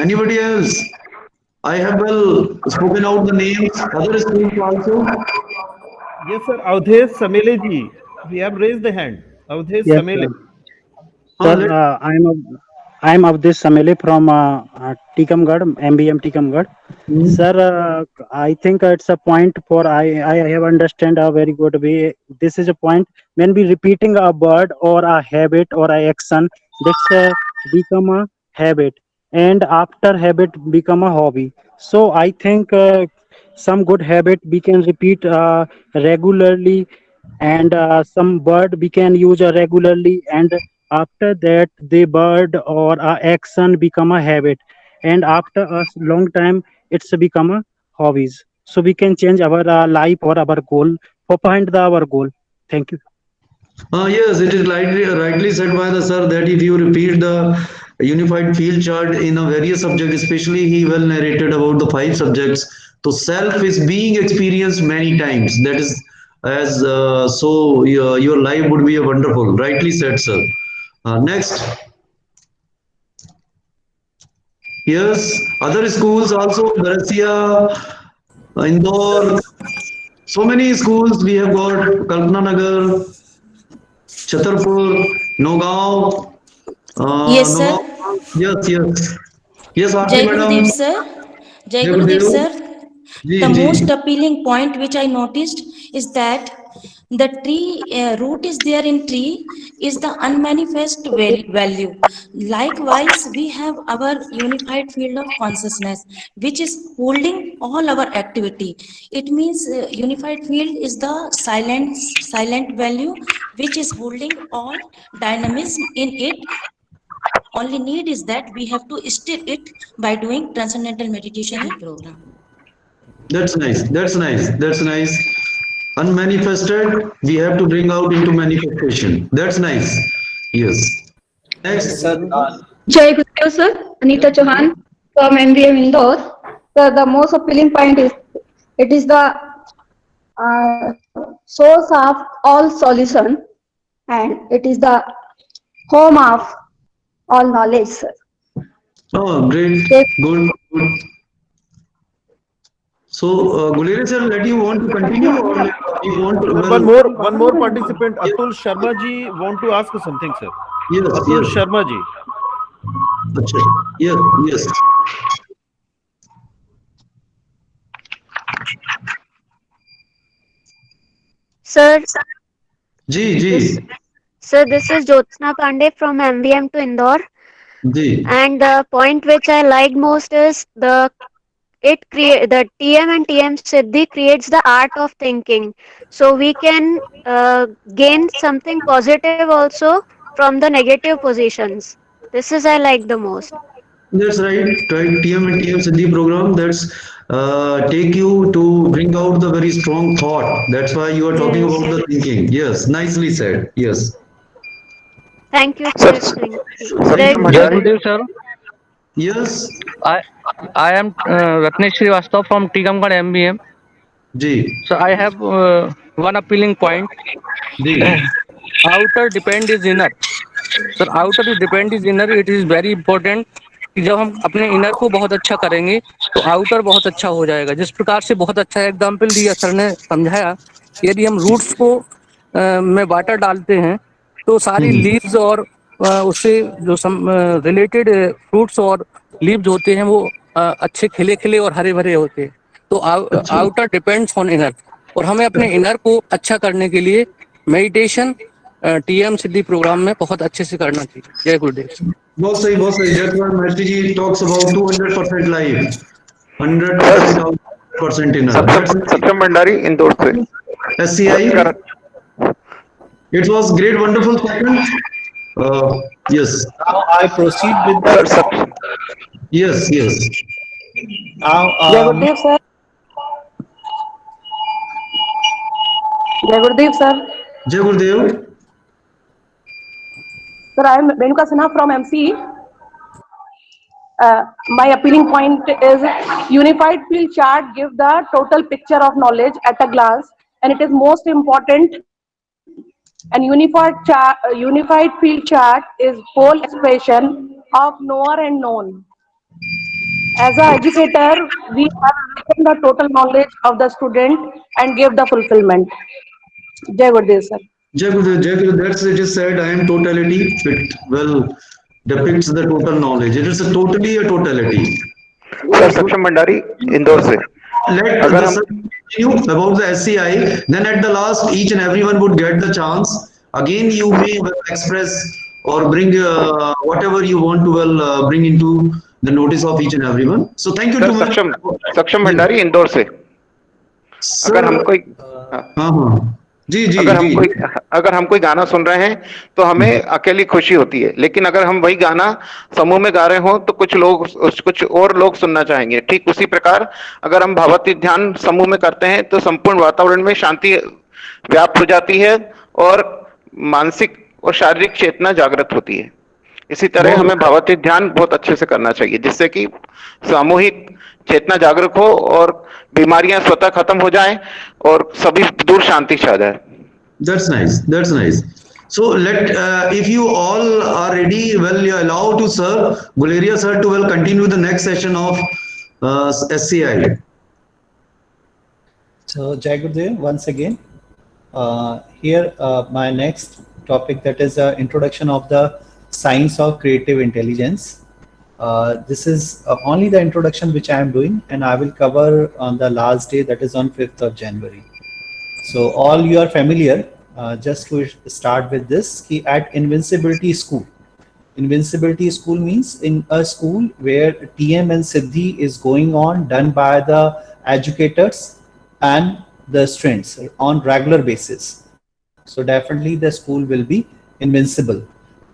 Anybody else? I have well spoken out the names. Other schools also. Yes, sir. Avdhesh Samele ji. We have raised the hand. Avdhesh Yes, Samele. sir. Sir, I'm of this Samele from Tikamgarh, MBM Tikamgarh. Sir, I think it's a point for I have understand a very good way. This is a point when we repeating a word or a habit or a action, that's become a habit, and after habit become a hobby. So I think some good habit we can repeat regularly, and some word we can use regularly, and after that the word or action become a habit, and after a long time it's become a hobbies, so we can change our life or our goal for find our goal. Thank you. Yes, it is rightly said by the sir that if you repeat the unified field chart in a various subject, especially he well narrated about the 5 subjects. So self is being experienced many times. That is as so your life would be a wonderful. Rightly said, sir. Next, yes, other schools also, Garcia, Indore, so many schools we have got, Kalpana Nagar, Chhatarpur, Nagaon, Yes, sir. Nagaon. Yes, yes. Yes, Aarti Jai Gurudev, madam. sir. Jai Jai Gurudev, Gurudev. sir. जी The जी most appealing point which I noticed is that the tree root is there in tree is the unmanifest value. Likewise, we have our unified field of consciousness, which is holding all our activity. It means unified field is the silent value which is holding all dynamism in it. Only need is that we have to stir it by doing transcendental meditation and program. that's nice. That's nice. That's nice. Unmanifested, we have to bring out into manifestation. That's nice. Yes. Next. Sir, Jai Gurudev sir, Anita Chauhan from MBM Indore. So the most appealing point is it is the source of all solution, and it is the home of all knowledge, sir. Oh, great. Good. Good. So, Gulere sir, let you want to continue or you want to, Sir, one more participant, Atul Sharma ji, want to ask something, sir. yes, Atul yes. Sharma ji. Achha. Yes, yes. Sir, जी जी sir, this is Jyotsna Pandey from MVM to Indore. जी And the point which I liked most is the the TM and TM Siddhi creates the art of thinking. So we can gain something positive also from the negative positions. This is I like the most. That's right. TM and TM Siddhi program. That's take you to bring out the very strong thought. That's why you are talking Yes. about the thinking. Yes, nicely said. Yes. Thank you, Sir, sir. Thank you. Jai Satyam Jai Gurudev. Bhandari. Gurudev, sir. Yes. I I am Ratnesh Srivastava from Tikamgarh MBM. Ji. So I have one appealing point. Ji. Outer depend is inner. Sir outer depend is inner. It is very important कि जब हम अपने inner को बहुत अच्छा करेंगे तो outer बहुत अच्छा हो जाएगा. जिस प्रकार से बहुत अच्छा एग्जाम्पल दिया सर ने, समझाया. यदि हम रूट्स को में वाटर डालते हैं तो सारी लीव्स और उससे जो रिलेटेड फ्रूट्स और लीव्स होते हैं वो अच्छे खिले खिले और हरे भरे होते हैं. तो आउटर डिपेंड्स ऑन इनर, और हमें अपने इनर को अच्छा करने के लिए मेडिटेशन टीएम सिद्धि प्रोग्राम में बहुत अच्छे से करना चाहिए. जय गुरुदेव. बहुत सही, बहुत सही. That's why Master Ji talks about 200% life, 100% inner. सत्यम भंडारी इंदौर से. SCI. It was great, wonderful second. Yes. Now I proceed with the. Yes, yes. Now, Jai Gurudev, sir. Jai Gurudev, sir. Jai Gurudev. Sir, I am Renuka Sinha from MC. My appealing point is unified field chart give the total picture of knowledge at a glance, and it is most important. And unified field chart is whole expression of knower and known. As an educator, we have taken the total knowledge of the student and give the fulfillment. Jai Gurudev, sir. Jai Gurudev, Jai Gurudev. That's it is said. I am totality. It well depicts the total knowledge. It is a totality. Sir Satyam Bhandari Indore से. Let अगर the हम sir continue about the SCI. Then at the last, each and everyone would get the chance. Again, you may express or bring whatever you want to bring into the notice of each and everyone. So thank you sir too much. सक्षम भंडारी इंदौर से. अगर हम कोई जी जी अगर हम कोई गाना सुन रहे हैं तो हमें अकेली खुशी होती है, लेकिन अगर हम वही गाना समूह में गा रहे हो तो कुछ और लोग सुनना चाहेंगे. ठीक उसी प्रकार अगर हम भावात्मक ध्यान समूह में करते हैं तो संपूर्ण वातावरण में शांति व्याप्त हो जाती है और मानसिक और शारीरिक चेतना जागृत होती है. इसी तरह हमें भावात्मक ध्यान बहुत अच्छे से करना चाहिए जिससे कि सामूहिक चेतना जागरूक हो और बीमारियां स्वतः खत्म हो जाएं और सभी दूर शांति छा जाए. That's nice. That's nice. So if you all are ready, you allow to Sir Guleria sir to continue the next session of SCI. So Jai Gurudev, once again, here my next topic, that is introduction of the science of creative intelligence. This is only the introduction which I am doing, and I will cover on the last day, that is on 5th of January. So all you are familiar, just to start with this, at Invincibility School. Invincibility School means in a school where TM and Siddhi is going on, done by the educators and the students on regular basis. So definitely the school will be invincible,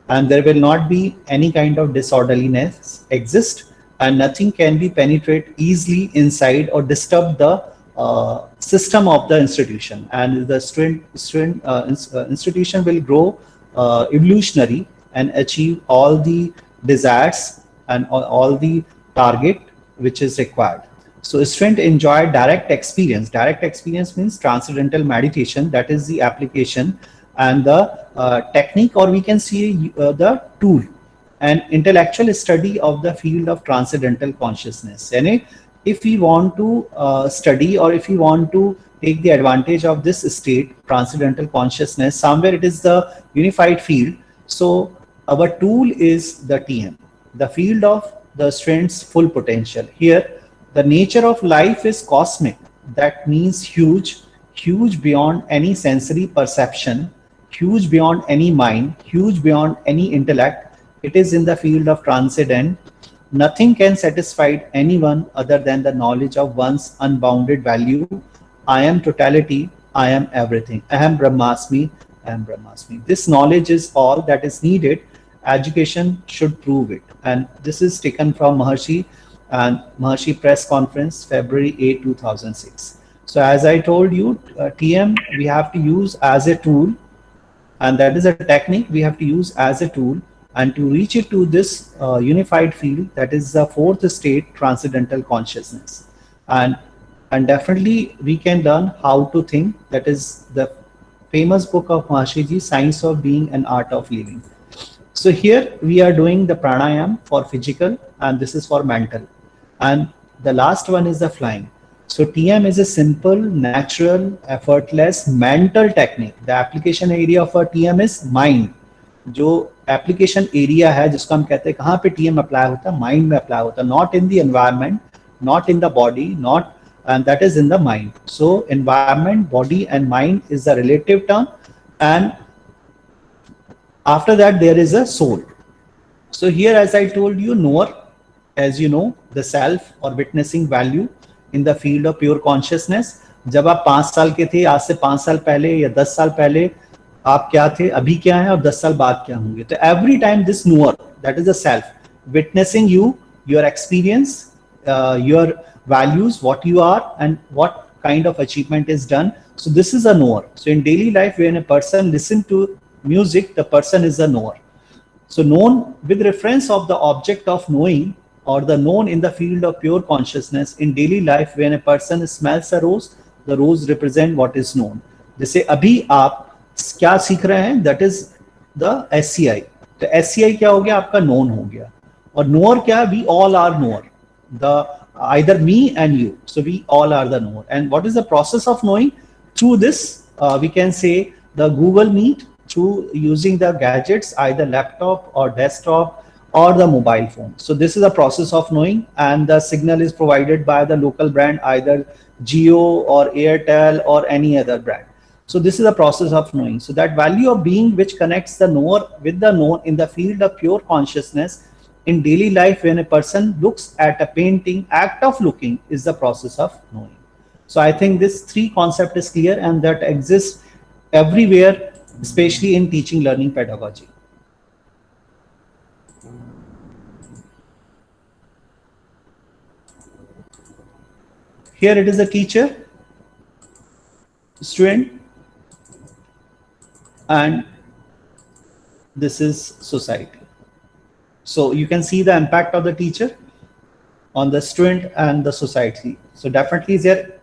and there will not be any kind of disorderliness exist, and nothing can be penetrate easily inside or disturb the system of the institution, and the institution will grow evolutionary and achieve all the desires and all the target which is required. So student enjoy direct experience. Direct experience means transcendental meditation, that is the application and the technique, or we can see the tool, and intellectual study of the field of transcendental consciousness. And if we want to study, or if we want to take the advantage of this state, transcendental consciousness, somewhere it is the unified field. So our tool is the TM, the field of the student's full potential. Here, the nature of life is cosmic. That means huge, huge beyond any sensory perception, huge beyond any mind, huge beyond any intellect. It is in the field of transcendent, Nothing can satisfy anyone other than the knowledge of one's unbounded value. I am totality, I am everything. Aham Brahmasmi, Aham Brahmasmi. This knowledge is all that is needed. Education should prove it. And this is taken from Maharshi and Maharshi press conference, February 8, 2006. So as I told you, TM we have to use as a tool, and that is a technique we have to use as a tool, and to reach it to this unified field, that is the fourth state, transcendental consciousness. And definitely we can learn how to think. That is the famous book of Maharshi Ji, Science of Being and Art of Living. So here we are doing the pranayam for physical, and this is for mental. And the last one is the flying. So TM is a simple, natural, effortless mental technique. The application area of a TM is mind. जो application area है जिसको हम कहते हैं कहाँ पे TM apply होता है, mind में apply होता है, not in the environment, not in the body, not, and that is in the mind. So environment, body and mind is the relative term, and after that there is a soul. So here, as I told you, knower, as you know, the self or witnessing value in the field of pure consciousness. जब आप 5 साल के थे, आज से 5 साल पहले या 10 साल पहले आप क्या थे, अभी क्या है और 10 साल बाद क्या होंगे. तो every time this knower, that is the self, witnessing you, your experience, your values, what you are and what kind of achievement is done. So this is a knower. So in daily life, when a person listens to music, the person is a knower. So known with reference of the object of knowing, or the known in the field of pure consciousness. In daily life, when a person smells a rose, the rose represent what is known. जैसे अभी आप क्या सीख रहे हैं, that is the SCI. तो SCI क्या हो गया, आपका known हो गया. और knower क्या, we all are knower. The either me and you. So we all are the knower. And what is the process of knowing? Through this, we can say the Google Meet, through using the gadgets, either laptop or desktop or the mobile phone. So this is a process of knowing, and the signal is provided by the local brand, either Jio or Airtel or any other brand. So this is a process of knowing. So that value of being which connects the knower with the known in the field of pure consciousness in daily life, when a person looks at a painting, act of looking is the process of knowing. So I think this 3 concept is clear, and that exists everywhere, especially in teaching learning pedagogy. Here it is a teacher, student, and this is society. So you can see the impact of the teacher on the student and the society. So definitely is there.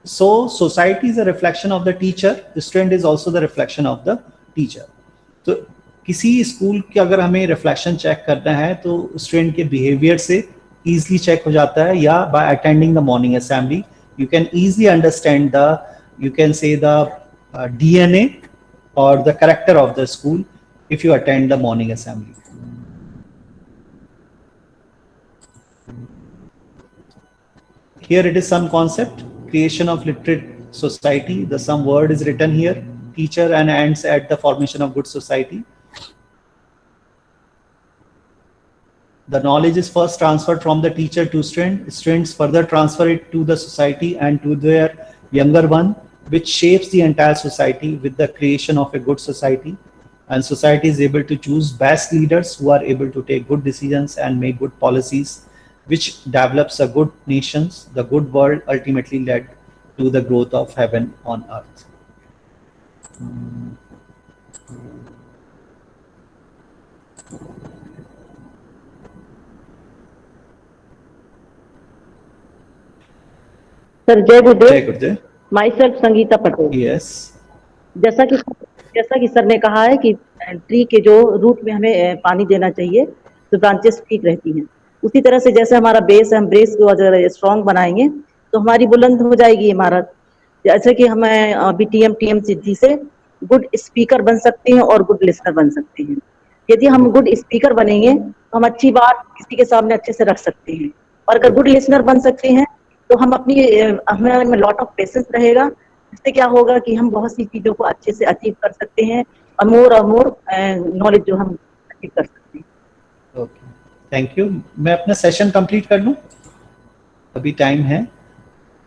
So society is a reflection of the teacher. The student is also the reflection of the teacher. तो किसी school के अगर हमें reflection check करना है तो student के behaviour से easily check हो जाता है, या by attending the morning assembly you can easily understand the, you can say the DNA or the character of the school if you attend the morning assembly. Here it is some concept, creation of literate society. The some word is written here, teacher and ends at the formation of good society. The knowledge is first transferred from the teacher to student. Students further transfer it to the society and to their younger one, which shapes the entire society with the creation of a good society. And society is able to choose best leaders who are able to take good decisions and make good policies, which develops a good nations, the good world ultimately led to the growth of heaven on earth. Sir जय गुरुदेव। जय गुरुदेव। My self Sangeeta Patel. Yes. जैसा कि sir ने कहा है कि tree के जो रूट में हमें पानी देना चाहिए तो ब्रांचेस ठीक रहती हैं, उसी तरह से जैसे हमारा बेस है, हम बेस को अगर स्ट्रॉन्ग बनाएंगे तो हमारी बुलंद हो जाएगी इमारत। जैसे कि हमें अभी टीएम सिद्धि से गुड स्पीकर बन सकते हैं और गुड लिसनर बन सकते हैं। यदि हम गुड स्पीकर बनेंगे तो हम अच्छी बात किसी के सामने अच्छे से रख सकते हैं, और अगर गुड लिसनर बन सकते हैं तो हमें में लॉट ऑफ पेशेंस रहेगा। इससे क्या होगा कि हम बहुत सी चीजों को अच्छे से अचीव कर सकते हैं और मोर नॉलेज जो हम अचीव कर सकते हैं। Okay. Thank you. मैं अपना सेशन कंप्लीट कर लूं, अभी टाइम है।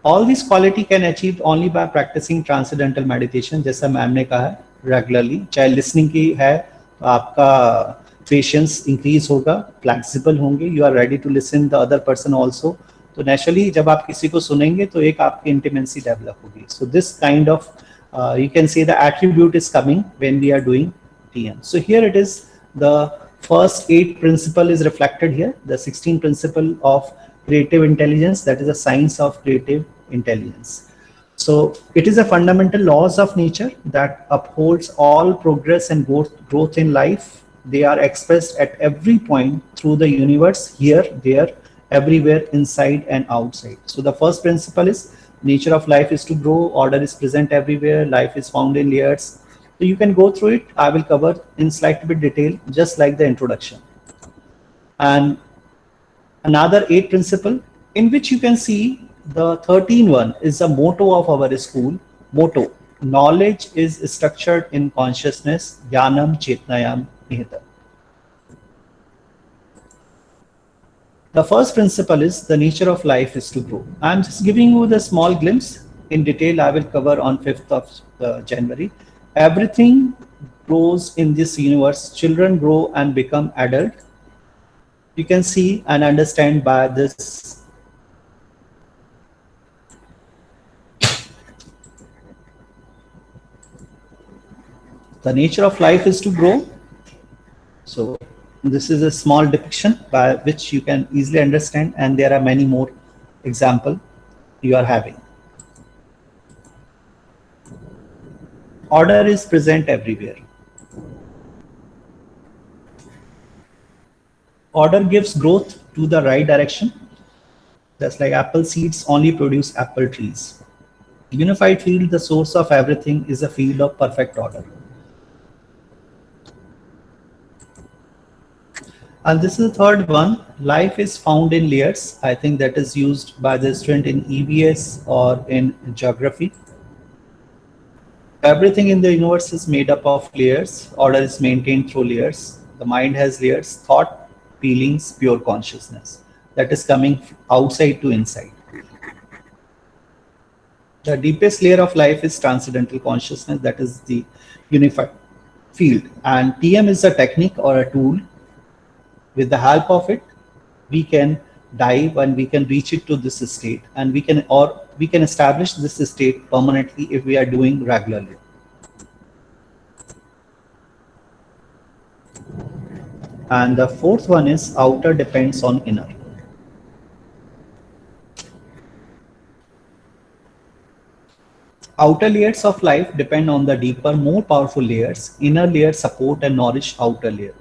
All this quality can achieve only by practicing transcendental meditation, जैसा मैम ने कहा है, रेगुलरली। चाहे लिसनिंग की है तो आपका पेशेंस इंक्रीज होगा, फ्लेक्सिबल होंगे, you are ready to listen the other person also. तो नेचुरली जब आप किसी को सुनेंगे तो एक आपकी इंटीमेंसी डेवलप होगी। So this kind of you can say the attribute is coming when we are doing TM. So here it is, the first 8 principle is reflected here, the 16 principle of creative intelligence, that is a science of creative intelligence. So it is a fundamental laws of nature that upholds all progress and growth in life. They are expressed at every point through the universe, here, there, everywhere, inside and outside. So the first principle is nature of life is to grow, order is present everywhere, life is found in layers. So you can go through it. I will cover in slight bit detail, just like the introduction. And another 8 principle in which you can see the 13 one is the motto of our school. Motto: knowledge is structured in consciousness, jnanam chetnayam nihita. The first principle is the nature of life is to grow. I'm just giving you the small glimpse. In detail, I will cover on 5th of January. Everything grows in this universe. Children grow and become adult. You can see and understand by this. The nature of life is to grow. So this is a small depiction by which you can easily understand, and there are many more examples you are having. Order is present everywhere. Order gives growth to the right direction. Just like apple seeds only produce apple trees. Unified field, the source of everything, is a field of perfect order. And this is the third one. Life is found in layers. I think that is used by the student in EVS or in geography. Everything in the universe is made up of layers. Order is maintained through layers. The mind has layers: thought, feelings, pure consciousness. That is coming outside to inside. The deepest layer of life is transcendental consciousness. That is the unified field. And TM is a technique or a tool. With the help of it, we can dive and we can reach it to this state, and we can establish this state permanently if we are doing regularly. And the fourth one is outer depends on inner. Outer layers of life depend on the deeper, more powerful layers. Inner layers support and nourish outer layer.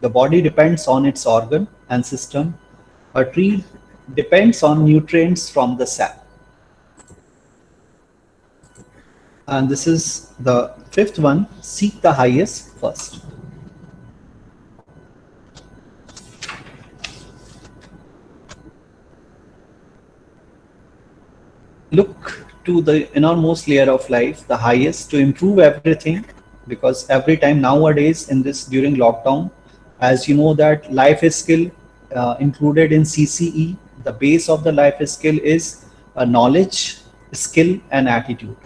The body depends on its organ and system. A tree depends on nutrients from the sap. And this is the 5th one: seek the highest first. Look to the innermost layer of life, the highest, to improve everything, because every time nowadays in this during lockdown, as you know that life skill included in CCE, the base of the life skill is knowledge, skill and attitude.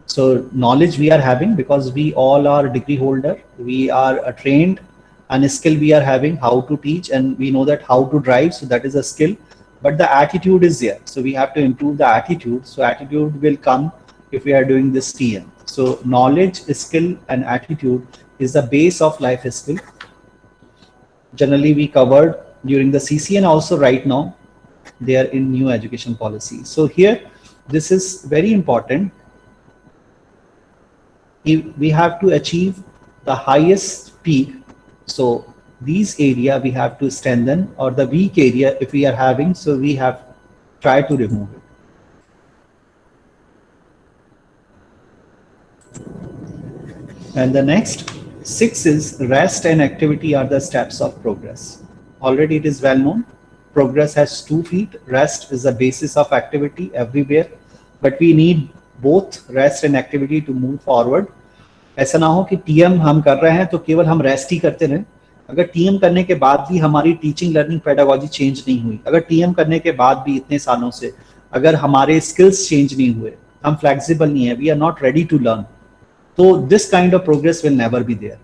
So knowledge we are having because we all are degree holder, we are trained, and skill we are having how to teach, and we know that how to drive, so that is a skill. But the attitude is there, so we have to improve the attitude. So attitude will come if we are doing this TM. So knowledge, skill and attitude is the base of life skill. Generally we covered during the CC, and also right now they are in new education policy. So here this is very important. We have to achieve the highest peak. So these area we have to strengthen, or the weak area if we are having, so we have try to remove it. And the next 6 is rest and activity are the steps of progress. Already it is well known. Progress has 2 feet. Rest is the basis of activity everywhere, but we need both rest and activity to move forward. ऐसा ना हो कि TM हम कर रहे हैं तो केवल हम रेस्ट ही करते रहें, अगर टीएम करने के बाद भी हमारी टीचिंग लर्निंग पेडागोजी चेंज नहीं हुई, अगर टीएम करने के बाद भी इतने सालों से अगर हमारे स्किल्स चेंज नहीं हुए, हम फ्लेक्सिबल नहीं है, we are not ready to learn, तो this kind of progress will never be there.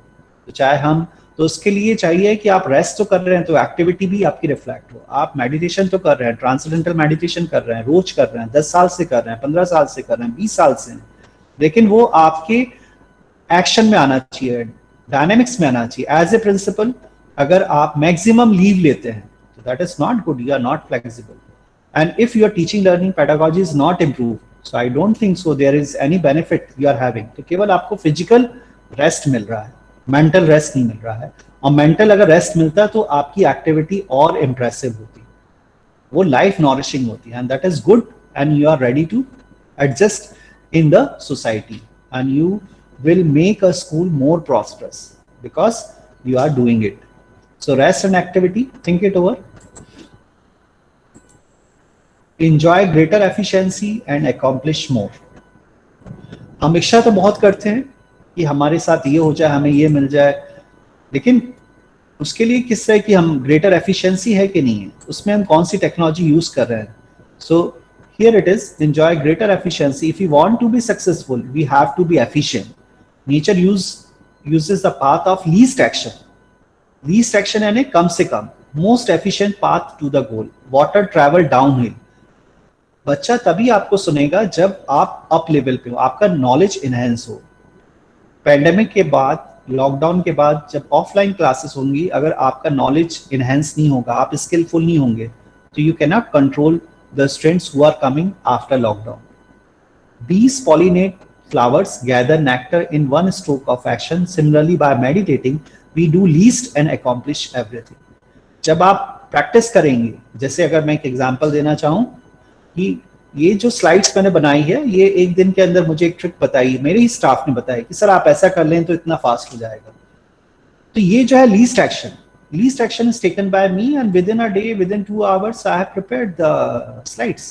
तो चाहे हम, तो उसके लिए चाहिए कि आप रेस्ट तो कर रहे हैं तो एक्टिविटी भी आपकी रिफ्लेक्ट हो, आप मेडिटेशन तो कर रहे हैं, ट्रांसडेंटल मेडिटेशन कर रहे हैं, रोज कर रहे हैं, 10 साल से कर रहे हैं, 15 साल से कर रहे हैं, 20 साल से, लेकिन वो आपके एक्शन में आना चाहिए, डायनेमिक्स में आना चाहिए। एज ए प्रिंसिपल अगर आप मैक्सिमम लीव लेते हैं तो that is not good, you are not flexible. And if your teaching learning pedagogy is not improve, so I don't think so there is any benefit you are having. तो केवल आपको physical rest मिल रहा है, mental rest नहीं मिल रहा है, और mental अगर रेस्ट मिलता है तो आपकी एक्टिविटी और इम्प्रेसिव होती, वो लाइफ नॉरिशिंग होती है, and that is good, and you are ready to adjust in the society, and you will make a school more prosperous because you are doing it. So rest and activity, think it over, enjoy greater efficiency and accomplish more. हम इच्छा तो बहुत करते हैं कि हमारे साथ ये हो जाए, हमें ये मिल जाए, लेकिन उसके लिए किस तरह की हम ग्रेटर एफिशिएंसी है कि नहीं है, उसमें हम कौन सी टेक्नोलॉजी यूज कर रहे हैं। सो here it is, enjoy greater efficiency. If we want to be successful, we have to be efficient. Nature uses the path of least action. Least action यानी कम से कम, most efficient path to the goal. Water travel downhill. बच्चा तभी आपको सुनेगा जब आप up level पे हो, आपका नॉलेज इनहेंस हो। पैंडेमिक के बाद, लॉकडाउन के बाद जब ऑफलाइन क्लासेस होंगी, अगर आपका नॉलेज इनहेंस नहीं होगा, आप स्किलफुल नहीं होंगे, तो you can not control the students who are coming after lockdown. Bees pollinate flowers, gather nectar in one stroke of action. Similarly, by meditating, we do least and accomplish everything. जब आप practice करेंगे, जैसे अगर मैं एक example देना चाहूँ कि ये जो स्लाइड्स मैंने बनाई है, ये एक दिन के अंदर मुझे एक ट्रिक बताई, मेरे ही स्टाफ ने बताया कि सर आप ऐसा कर लें तो इतना फास्ट हो जाएगा। तो ये जो है least action, least action is taken by me, and within a day, within 2 hours, I have prepared the slides.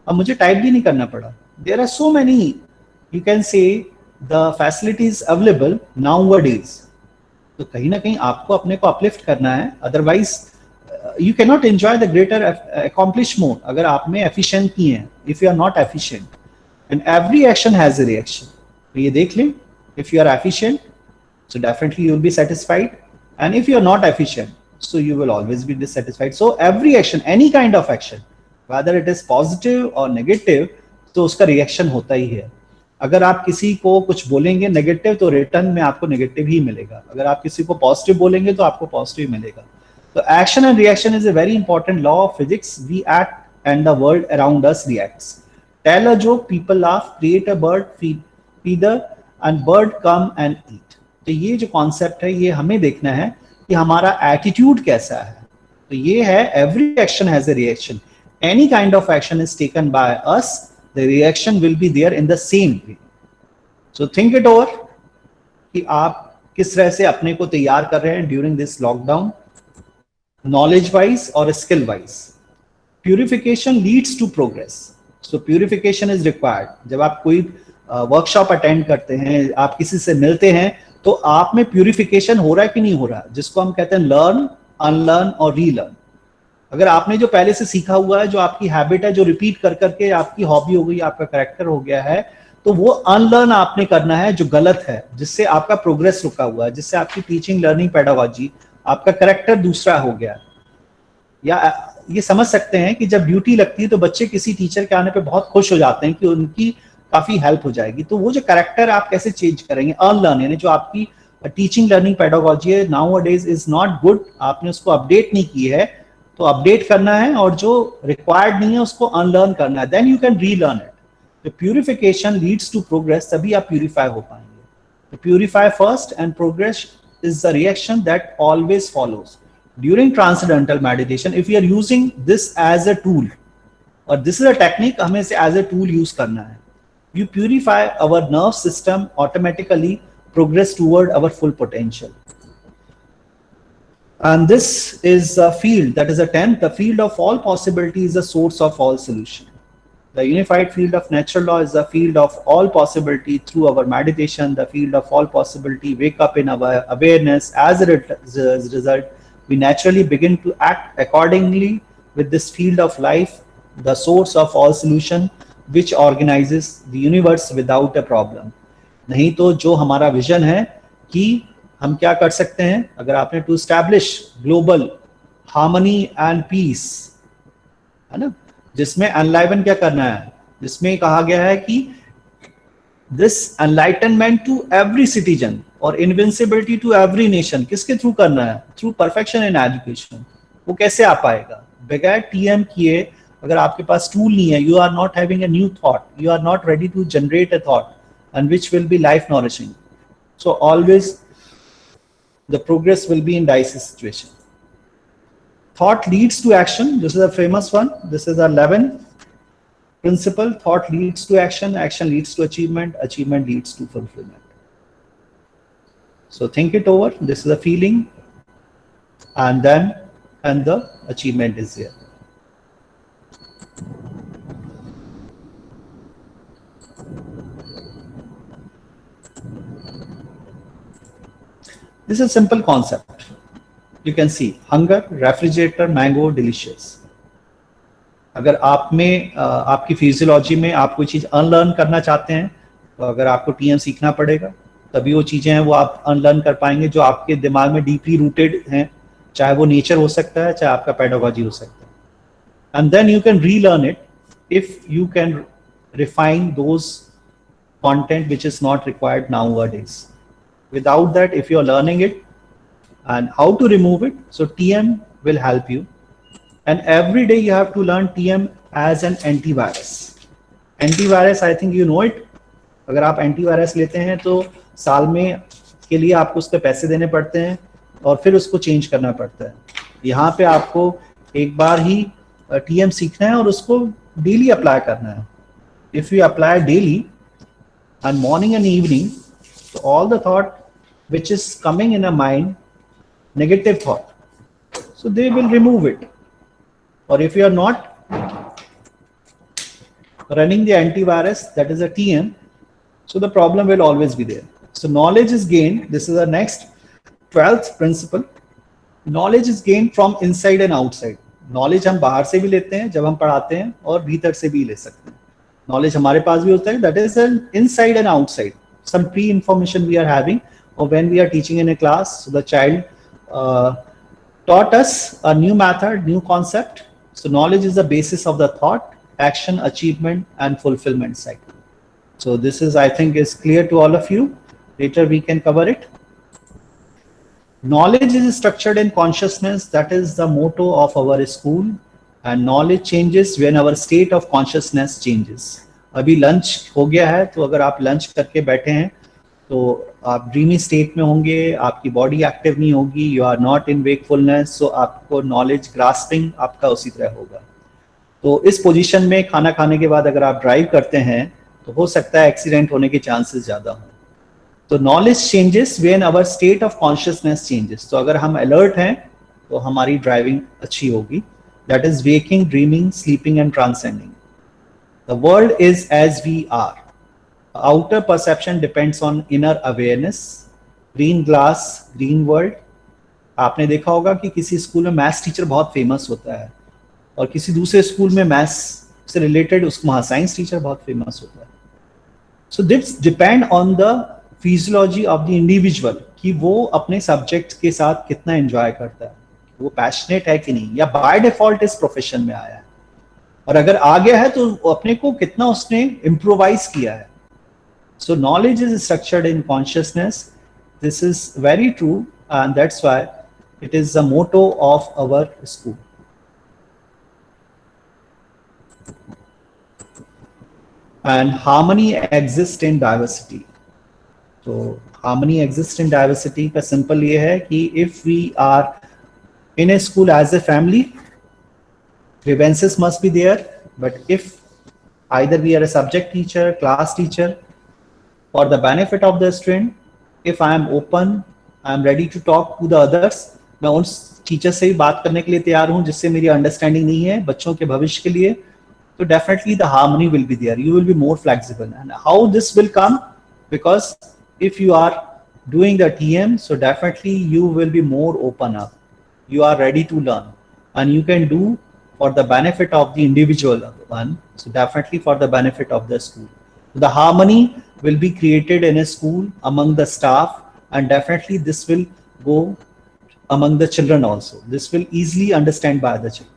अब मुझे टाइप भी नहीं करना पड़ा। There are so many, you can say, the facilities available nowadays. तो कहीं ना कहीं आपको अपने को अपलिफ्ट करना है, otherwise you cannot enjoy the greater accomplish more. अगर आप में efficient नहीं है, if you are not efficient, and every action has a reaction. तो ये देख लें, if you are efficient, so definitely you will be satisfied. And if you are not efficient, so you will always be dissatisfied. So every action, any kind of action, whether it is positive or negative, तो उसका reaction होता ही है। अगर आप किसी को कुछ बोलेंगे नेगेटिव, तो रिटर्न में आपको नेगेटिव ही मिलेगा। अगर आप किसी को पॉजिटिव बोलेंगे तो आपको पॉजिटिव मिलेगा। तो action and reaction is a very important law of physics. We act and the world around us reacts. Tell a joke, people laugh, create a bird, feed and bird come and eat. तो ये जो concept है, ये हमें देखना है कि हमारा एटीट्यूड कैसा है। तो ये है, every action has a reaction, any kind of action is taken by us, the reaction will be there in the same way. So think it over कि आप किस तरह से अपने को तैयार कर रहे हैं during this lockdown, knowledge wise और skill wise. Purification leads to progress, so purification is required. जब आप कोई वर्कशॉप अटेंड करते हैं, आप किसी से मिलते हैं, तो आप में प्यूरिफिकेशन हो रहा है कि नहीं हो रहा है, जिसको हम कहते हैं लर्न, अनलर्न और रीलर्न। अगर आपने जो पहले से सीखा हुआ है, जो आपकी हैबिट है, जो रिपीट कर करके आपकी हॉबी हो गई, आपका कैरेक्टर हो गया है, तो वो अनलर्न आपने करना है जो गलत है, जिससे आपका प्रोग्रेस रुका हुआ है, जिससे आपकी टीचिंग लर्निंग पेडागोजी, आपका कैरेक्टर दूसरा हो गया। या ये समझ सकते हैं कि जब ड्यूटी लगती है तो बच्चे किसी टीचर के आने पे बहुत खुश हो जाते हैं कि उनकी काफी हेल्प हो जाएगी। तो वो जो कैरेक्टर आप कैसे चेंज करेंगे, अनलर्न, यानी जो आपकी टीचिंग लर्निंग पेडागोजी है नाउअडेज इज नॉट गुड, आपने उसको अपडेट नहीं की है, तो अपडेट करना है, और जो रिक्वायर्ड नहीं है उसको अनलर्न करना है, then you can relearn it. तो प्यूरिफिकेशन लीड्स टू प्रोग्रेस, तभी आप प्यूरिफाई हो पाएंगे। तो purify first and progress is the reaction that always follows. During transcendental meditation, if we are using this as a tool, or this is a technique, हमें इसे as a tool use करना है. You purify our nerve system, automatically progress toward our full potential. And this is a field, that is a 10th, the field of all possibility is the source of all solution. The unified field of natural law is the field of all possibility through our meditation, the field of all possibility, wake up in our awareness. As a result, we naturally begin to act accordingly with this field of life, the source of all solution, which organizes the universe without a problem. नहीं तो जो हमारा vision है कि हम क्या कर सकते हैं, अगर आपने to establish global harmony and peace, है ना, जिसमें एनलाइवन क्या करना है, जिसमें कहा गया है कि this enlightenment to every citizen और इनविंसिबिलिटी टू एवरी नेशन, किसके थ्रू करना है, थ्रू परफेक्शन इन एजुकेशन। वो कैसे आ पाएगा, बगैर टीएम किए, अगर आपके पास टूल नहीं है, you are not having a new thought, you are not ready to generate a thought and which will be life nourishing. So always the progress will be in dicey situation. Thought leads to action. This is a famous one. This is our 11th principle. Thought leads to action. Action leads to achievement. Achievement leads to fulfillment. So think it over. This is a feeling, and the achievement is there. This is a simple concept. You can see hunger, refrigerator, mango, delicious. अगर आप में आपकी physiology में आप कोई चीज unlearn करना चाहते हैं, तो अगर आपको टीएम सीखना पड़ेगा, तभी वो चीजें हैं वो आप अनलर्न कर पाएंगे जो आपके दिमाग में डीपली रूटेड हैं, चाहे वो नेचर हो सकता है, चाहे आपका पेडागोजी हो सकता है। And then you can relearn it if you can refine those content which is not required nowadays. Without that, if you are learning it and how to remove it, so TM will help you. And every day you have to learn TM as an antivirus. Antivirus, I think you know it. अगर आप antivirus लेते हैं तो साल में के लिए आपको उसके पैसे देने पड़ते हैं और फिर उसको चेंज करना पड़ता है. यहाँ पे आपको एक बार ही TM सीखना है और उसको डेली अप्लाई करना है. If you apply daily and morning and evening, so all the thought which is coming in a mind, negative thought, so they will remove it. Or if you are not running the antivirus, that is a TM, so the problem will always be there. So knowledge is gained. This is the next 12th principle. Knowledge is gained from inside and outside. Knowledge हम बाहर से भी लेते हैं जब हम पढ़ाते हैं और भीतर से भी ले सकते हैं. Knowledge हमारे पास भी होता है. That is an inside and outside. Some pre-information we are having, or when we are teaching in a class, so the child taught us a new method, new concept. So knowledge is the basis of the thought, action, achievement, and fulfillment cycle. So this is, I think, is clear to all of you. Later we can cover it. Knowledge is structured in consciousness. That is the motto of our school. And knowledge changes when our state of consciousness changes. अभी lunch हो गया है, तो अगर आप lunch करके बैठे हैं तो आप ड्रीमी स्टेट में होंगे, आपकी बॉडी एक्टिव नहीं होगी, you are not in wakefulness, so आपको नॉलेज ग्रास्पिंग आपका उसी तरह होगा. तो इस पोजीशन में खाना खाने के बाद अगर आप ड्राइव करते हैं तो हो सकता है एक्सीडेंट होने के चांसेस ज़्यादा हों. तो knowledge changes when our state of consciousness changes. तो अगर हम अलर्ट हैं तो हमारी ड्राइविंग अच्छी होगी. That is waking, dreaming, sleeping and transcending. The world is as we are. Outer perception depends on inner awareness. Green glass, green world. आपने देखा होगा कि किसी स्कूल में मैथ्स टीचर बहुत फेमस होता है और किसी दूसरे स्कूल में मैथ्स से रिलेटेड उसको साइंस टीचर बहुत फेमस होता है. So this depend on the physiology of the individual कि वो अपने सब्जेक्ट के साथ कितना एंजॉय करता है, वो पैशनेट है कि नहीं, या बाय डिफॉल्ट इस प्रोफेशन में आया है, और अगर आ गया है तो अपने को कितना उसने इम्प्रोवाइज किया है. So knowledge is structured in consciousness. This is very true and that's why it is the motto of our school. And harmony exist in diversity. तो हार्मनी एग्जिस्ट इन डाइवर्सिटी का सिंपल ये है कि if we are in a school as a family, grievances must be there, but if either we are a subject teacher, class teacher, for the benefit of the student, if I am open, I am ready to talk to the others, मैं उन teacher से ही बात करने के लिए तैयार हूँ जिससे मेरी अंडरस्टैंडिंग नहीं है बच्चों के भविष्य के लिए, so definitely the harmony will be there. You will be more flexible. And how this will come? Because if you are doing the TM, so definitely you will be more open up. You are ready to learn, and you can do for the benefit of the individual one. So definitely for the benefit of the school. The harmony will be created in a school among the staff, and definitely this will go among the children also. This will easily understand by the children.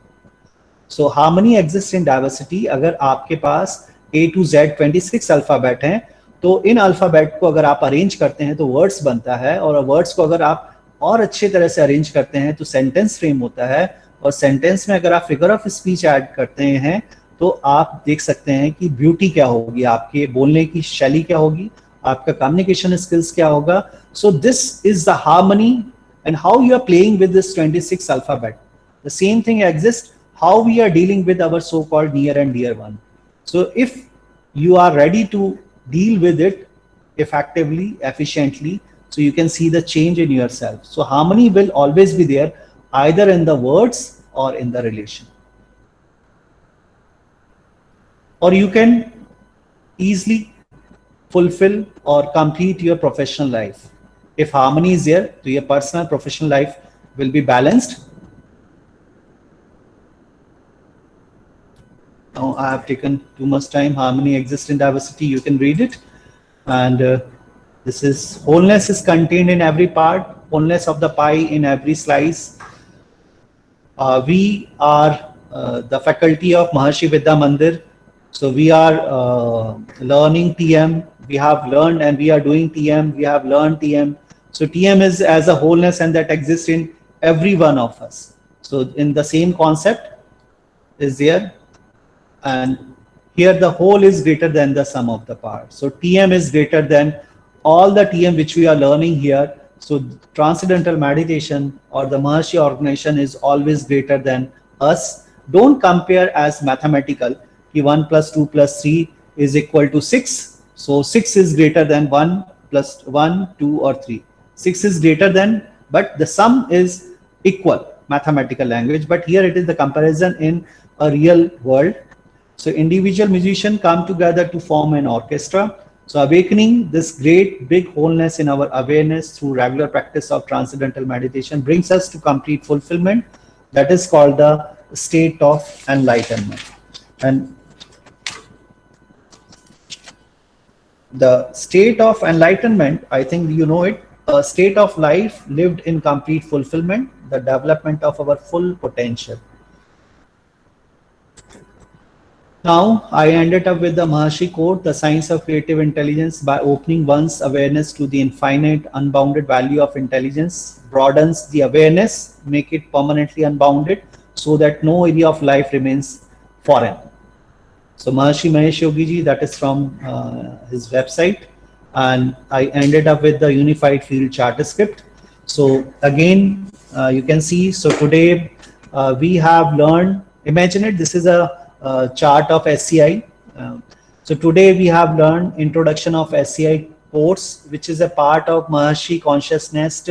So harmony exists in diversity. अगर आपके पास A to Z 26 alphabet हैं, तो इन alphabet को अगर आप arrange करते हैं तो वर्ड्स बनता है, और वर्ड्स को अगर आप और अच्छे तरह से अरेंज करते हैं तो सेंटेंस फ्रेम होता है, और सेंटेंस में अगर आप फिगर ऑफ स्पीच ऐड करते हैं तो आप देख सकते हैं कि ब्यूटी क्या होगी, आपके बोलने की शैली क्या होगी, आपका कम्युनिकेशन स्किल्स क्या होगा. So this is the harmony and how you are playing with this 26 alphabet. The same thing exists how we are dealing with our so-called near and dear one. So if you are ready to deal with it effectively, efficiently, so you can see the change in yourself. So harmony will always be there, either in the words or in the relation. Or you can easily fulfill or complete your professional life. If harmony is there, so your personal professional life will be balanced. Now I have taken too much time. Harmony exists in diversity. You can read it. And this is wholeness is contained in every part, wholeness of the pie in every slice. We are the faculty of Maharshi Vidya Mandir. So we are learning TM. We have learned and we are doing TM. We have learned TM. So TM is as a wholeness, and that exists in every one of us. So in the same concept is there, and here the whole is greater than the sum of the parts. So TM is greater than all the TM which we are learning here. So transcendental meditation or the Maharshi organization is always greater than us. Don't compare as mathematical. 1 plus 2 plus 3 is equal to 6. So 6 is greater than 1 plus 1, 2 or 3. 6 is greater than, but the sum is equal, mathematical language. But here it is the comparison in a real world. So individual musicians come together to form an orchestra. So awakening this great big wholeness in our awareness through regular practice of transcendental meditation brings us to complete fulfillment. That is called the state of enlightenment. And the state of enlightenment, I think you know it, a state of life lived in complete fulfillment, the development of our full potential. Now, I ended up with the Maharshi quote, the science of creative intelligence by opening one's awareness to the infinite, unbounded value of intelligence, broadens the awareness, make it permanently unbounded, so that no area of life remains foreign. So Maharshi Mahesh Yogi ji, that is from his website, and I ended up with the unified field charter script. So again, you can see, so today we have learned, imagine it, this is a chart of SCI. So today we have learned introduction of SCI course, which is a part of Maharshi consciousness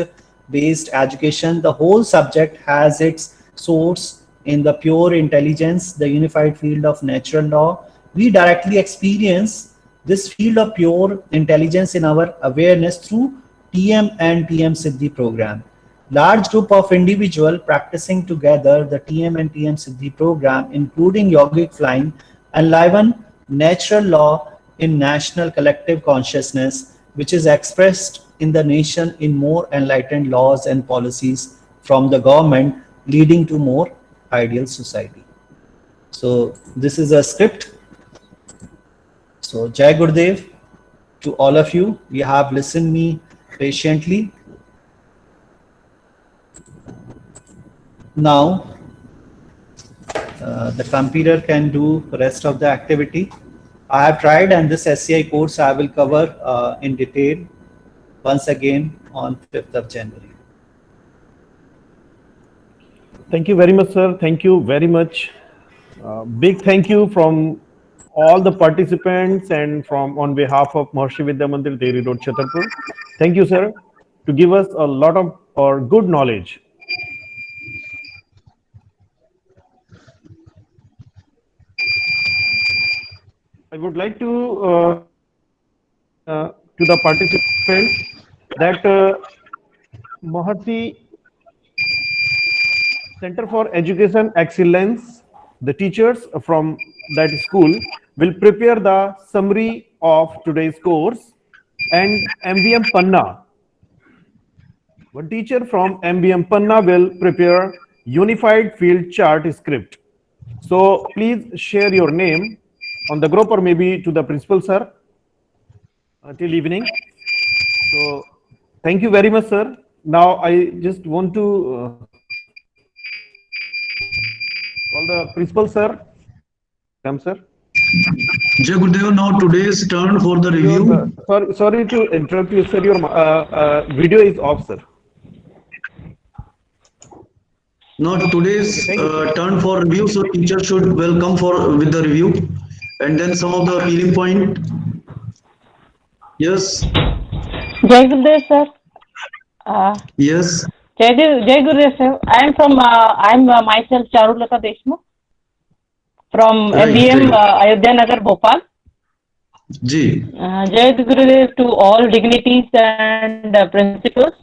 based education. The whole subject has its source in the pure intelligence, the unified field of natural law. We directly experience this field of pure intelligence in our awareness through TM and TM Siddhi program. Large group of individuals practicing together the TM and TM Siddhi program, including yogic flying, enliven natural law in national collective consciousness, which is expressed in the nation in more enlightened laws and policies from the government, leading to more ideal society. So this is a script. So Jai Gurudev to all of you. You have listened me patiently. Now the computer can do the rest of the activity. I have tried, and this SCI course I will cover in detail once again on 5th of January. Thank you very much, sir. Thank you very much. Big thank you from all the participants and from on behalf of Maharshi Vidya Mandir, Dairy Road, Chhatarpur. Thank you, sir, to give us a lot of or good knowledge. I would like to the participants that Maharshi Center for Education Excellence, the teachers from that school will prepare the summary of today's course, and MVM Panna, one teacher from MVM Panna will prepare unified field chart script. So please share your name on the group or maybe to the principal sir till evening. So thank you very much, sir. Now I just want to call the principal sir. Come, sir. Jai Gurudev, now today's turn for the review. Sorry to interrupt you, sir. Your video is off, sir. Now today's turn for review, so teacher should welcome with the review, and then some of the appealing point. Yes. Jai Gurudev, sir. Yes. Jai Gurudev, sir. I am from, myself Charulata Deshmukh from MBM Ayodhya Nagar, Bhopal. Ji. Jai Gurudev to all dignities and principals.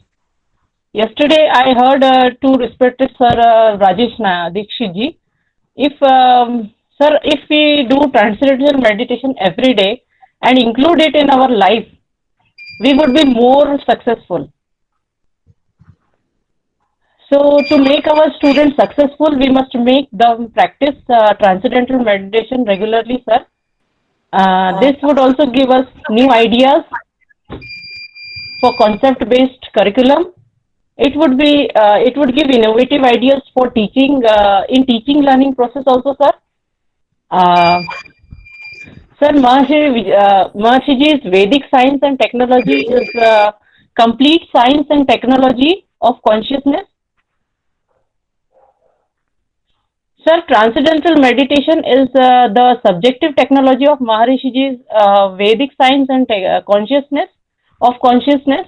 Yesterday I heard two respected sir Rajesh Dikshit ji. Sir, if we do transcendental meditation every day and include it in our life, we would be more successful. So to make our students successful, we must make them practice transcendental meditation regularly, sir. This would also give us new ideas for concept-based curriculum. It would give innovative ideas for teaching in teaching learning process also, sir. Sir, Maharshiji's Vedic science and technology is complete science and technology of consciousness. Sir, transcendental meditation is the subjective technology of Maharshiji's Vedic science and consciousness of consciousness.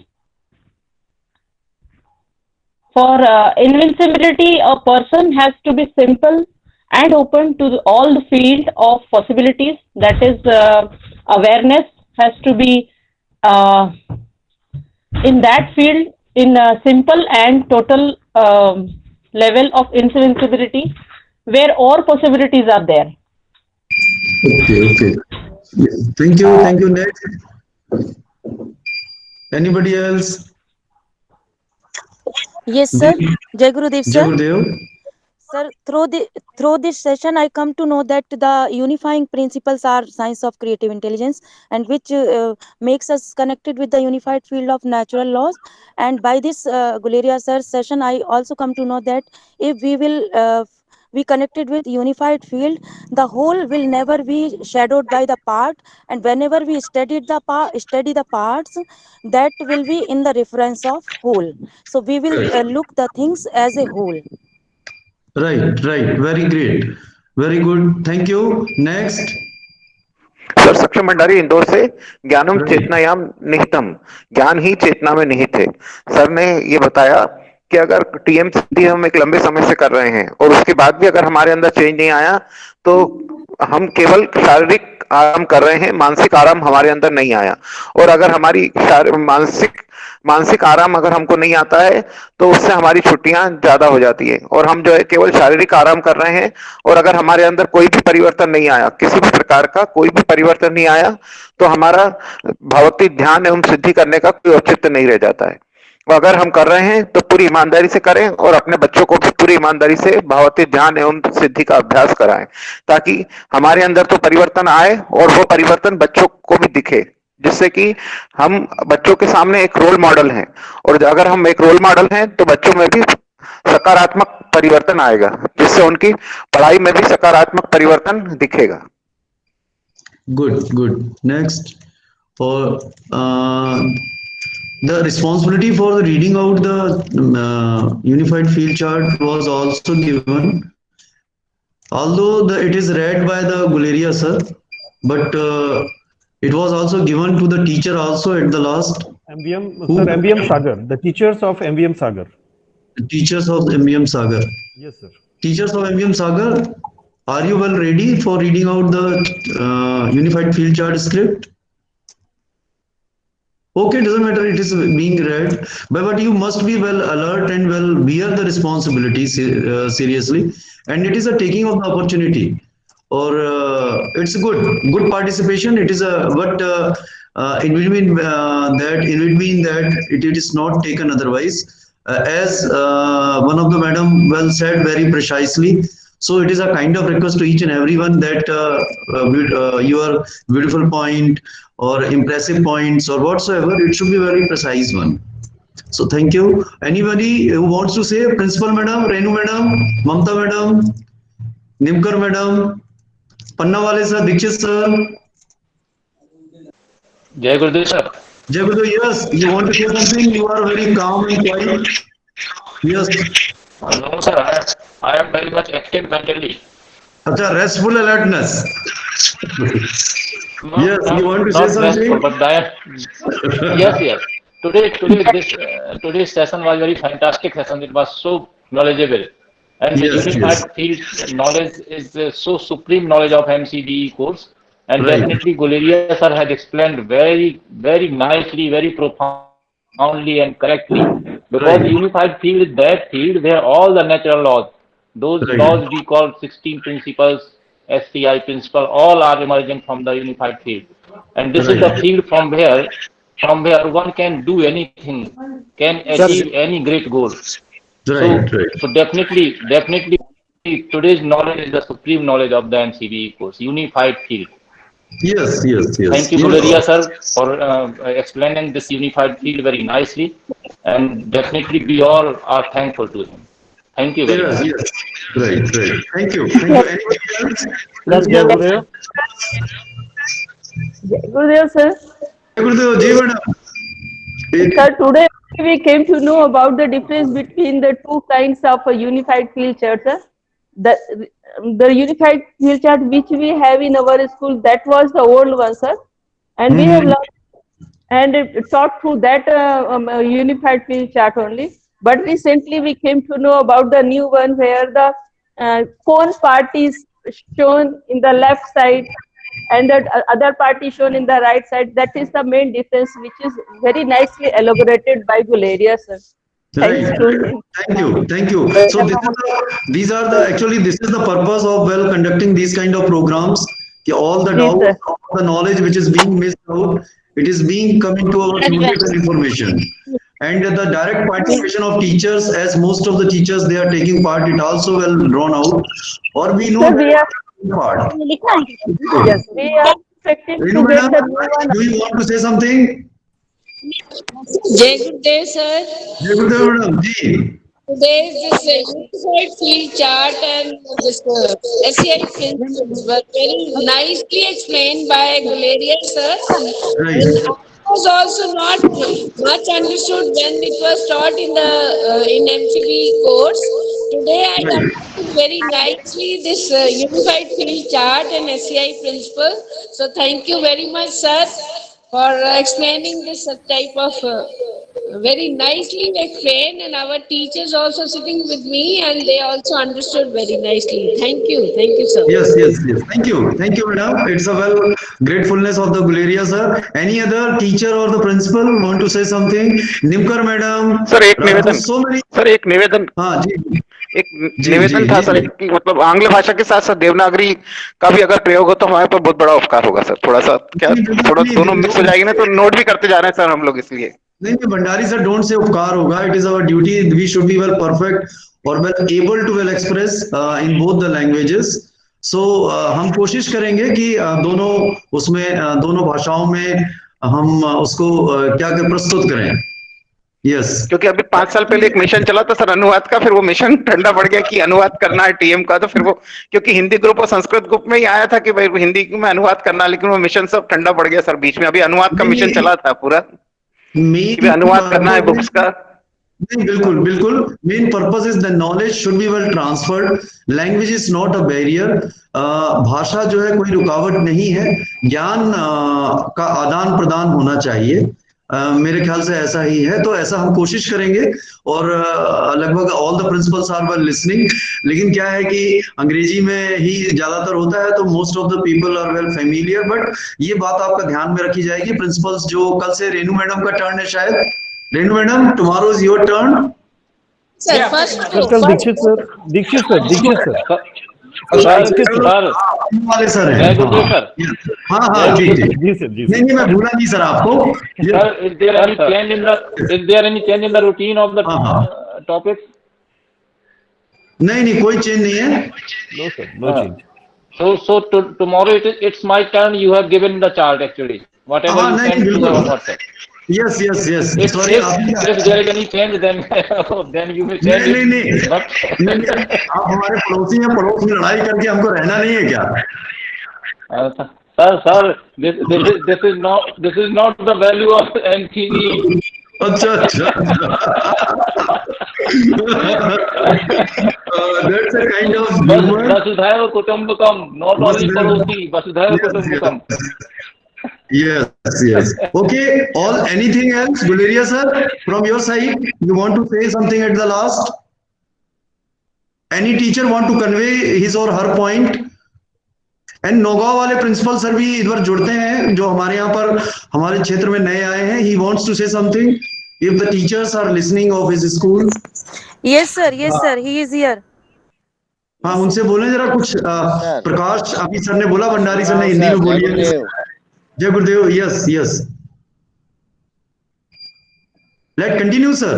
For invincibility, a person has to be simple and open to all the field of possibilities. That is, awareness has to be in that field in a simple and total level of invincibility, where all possibilities are there. Okay. Thank you. Next. Anybody else? Yes, sir. Jai Gurudev, sir. Jai Gurudev. Sir, through this session, I come to know that the unifying principles are science of creative intelligence, and which makes us connected with the unified field of natural laws. And by this Guleria sir session, I also come to know that if we will be connected with unified field, the whole will never be shadowed by the part, and whenever we study the parts, that will be in the reference of whole. So we will look the things as a whole. Right. Very great. Very good. Thank you. Next. Sir सक्षम भंडारी इंदौर से ज्ञानम चेतनायाम निहितम, ज्ञान ही चेतना में निहित है। Sir ने ये बताया कि अगर टीएमसी हम एक लंबे समय से कर रहे हैं और उसके बाद भी अगर हमारे अंदर चेंज नहीं आया तो हम केवल शारीरिक आराम कर रहे हैं, मानसिक आराम हमारे अंदर नहीं आया। और अगर हमारी मानसिक आराम अगर हमको नहीं आता है तो उससे हमारी छुट्टियां ज्यादा हो जाती है और हम जो है केवल शारीरिक आराम कर रहे हैं। और अगर हमारे अंदर कोई भी परिवर्तन नहीं आया, किसी भी प्रकार का कोई भी परिवर्तन नहीं आया, तो हमारा भावात्मिक ध्यान एवं सिद्धि करने का कोई औचित्य नहीं रह जाता है। अगर हम कर रहे हैं तो पूरी ईमानदारी से करें और अपने बच्चों को भी पूरी ईमानदारी से भावात्मिक ध्यान एवं सिद्धि का अभ्यास कराएं, ताकि हमारे अंदर तो परिवर्तन आए और वो परिवर्तन बच्चों को भी दिखे, जिससे कि हम बच्चों के सामने एक रोल मॉडल हैं। और अगर हम एक रोल मॉडल हैं तो बच्चों में भी सकारात्मक परिवर्तन आएगा, जिससे उनकी पढ़ाई में भी सकारात्मक परिवर्तन दिखेगा। Good. Next, for the responsibility for the reading out the unified field chart was also given, although it is read by the Guleria sir, but it was also given to the teacher also at the last. MVM Sagar, the teachers of MVM Sagar. Teachers of MVM Sagar. Yes, sir. Teachers of MVM Sagar. Are you well ready for reading out the unified field chart script? Okay, doesn't matter, it is being read, but you must be well alert and well bear the responsibility seriously, and it is a taking of the opportunity, or it's good participation. It is a but in between that it is not taken otherwise, as one of the madam well said very precisely. So it is a kind of request to each and everyone that your beautiful point or impressive points or whatsoever, it should be very precise one. So thank you. Anybody who wants to say? Principal madam, Renu madam, Mamta madam, Nimkar madam, Pannawale sir, Dikshit sir. Jai Gurudev sir. Jai Gurudev, yes, you want to say something? You are very calm and quiet. Yes. No sir, I am very much active mentally. Acha, restful alertness. No, Yes, you want to say not something? restful, but yes. Today's session was very fantastic session. It was so knowledgeable, and the Yes, unified field knowledge is so supreme knowledge of MCDE course. And Right. definitely Guleria sir has explained very nicely, very profoundly and correctly. Because Right. unified field is that field where all the natural laws, those Right. laws we call 16 principles, SCI principle, all are emerging from the unified field. And this is the Right. field from where one can do anything, can achieve any great goal. Right. So definitely today's knowledge is the supreme knowledge of the MCDE course, unified field. Yes. Thank you, Guleria sir, for explaining this unified field very nicely, and definitely we all are thankful to him. Thank you very much. Yes. Right. Thank you. Anybody else? Yes, Jai Gurudev. Gurudev sir. Jai Gurudev, Ji madam. Sir, today we came to know about the difference between the two kinds of a unified field chart, sir. The unified field chart which we have in our school, that was the old one, sir, and we have learned and taught through that unified field chart only. But recently we came to know about the new one where the cone part is shown in the left side and the other part is shown in the right side. That is the main difference, which is very nicely elaborated by Guleria sir. Right. Thank you. So this is the purpose of well conducting these kind of programs. All the doubts, all the knowledge which is being missed out, it is being coming to our notice and information. And the direct participation of teachers, as most of the teachers they are taking part, it also well drawn out. Or we know part. Yes, we are expecting to get the new one. Do you want to say something? Jai Gurudev sir. Jai Gurudev madam. Ji. Today this unified field chart and this SCI principles were very nicely explained by Guleria sir. Right. And I was also not much understood when it was taught in the in MCB course. Today I understood very nicely this unified field chart and SCI principle. So thank you very much, sir, for explaining this type of very nicely explained, and our teachers also sitting with me and they also understood very nicely. Thank you, sir. Yes. Thank you, madam. It's a well gratefulness of the Guleria sir. Any other teacher or the principal want to say something? Nimkar madam. Sir एक निवेदन So many. Sir एक निवेदन हाँ जी एक निवेदन था sir कि मतलब आंग्ल भाषा के साथ साथ देवनागरी का भी अगर प्रयोग हो तो हमारे पर बहुत बड़ा उपकार होगा सर। थोड़ा सा क्या थोड़ा दोनों मिक्स हो जाएगी ना, तो नोट भी करते जा रहे हैं सर हम लोग इसलिए। नहीं भंडारी सर, डोंट से उपकार होगा। It is our duty, we should be well perfect और well able to well express in both the languages. So हम कोशिश करेंगे कि दोनों उसमें दोनों भाषाओं में हम उसको क्या प्रस्तुत करें। यस क्योंकि अभी 5 साल पहले एक मिशन चला था सर अनुवाद का, फिर वो मिशन ठंडा पड़ गया कि अनुवाद करना है टीएम का, तो फिर वो क्योंकि हिंदी ग्रुप और संस्कृत ग्रुप में ही आया था कि भाई हिंदी में अनुवाद करना, लेकिन वो मिशन सब ठंडा पड़ गया सर बीच में। अभी अनुवाद का मिशन चला था पूरा, अनुवाद करना है बुक्स का। नहीं बिल्कुल main purpose is the knowledge should be well transferred, language is not a barrier. भाषा जो है कोई रुकावट नहीं है, ज्ञान का आदान प्रदान होना चाहिए। मेरे ख्याल से ऐसा ही है, तो ऐसा हम कोशिश करेंगे और लगभग all the principals are well listening. लेकिन क्या है कि अंग्रेजी में ही ज्यादातर होता है, तो most of the people are well familiar, but ये बात आपका ध्यान में रखी जाएगी। प्रिंसिपल्स जो कल से रेनू मैडम का टर्न है शायद, Renu madam tomorrow is your turn. Sir, first, Circle Dikshit sir. Dikshit sir. वाले सर हैं। हाँ हाँ जी जी सर, जी नहीं मैं भूला नहीं सर आपको। Sir, is there any change in the routine of the topics? नहीं कोई चेंज नहीं है। No sir, no change. So tomorrow it's my turn. You have given the chart actually. Whatever you send to the WhatsApp. Yes. If there is any change, then you will change it. नहीं, आप हमारे पड़ोसी हैं, पड़ोस में लड़ाई करके हमको रहना नहीं है क्या? Sir, this is not the value of NCE. अच्छा that's a kind of humor. Vasudhaiva Kutumbakam, not only पड़ोसी, Vasudhaiva Kutumbakam. Yes. Okay. Anything else, Guleria sir, from your side? You want to say something at the last? Any teacher want to convey his or her point? And Naugaon वाले principal sir भी इधर जुड़ते हैं, जो हमारे यहाँ पर हमारे क्षेत्र में नए आए हैं. He wants to say something. If the teachers are listening of his school. Yes sir, he is here. हाँ, उनसे बोले जरा कुछ. प्रकाश अभी सर ने बोला, भंडारी सर ने हिंदी में बोलिए. Jai Gurudev, yes. Let's continue, sir.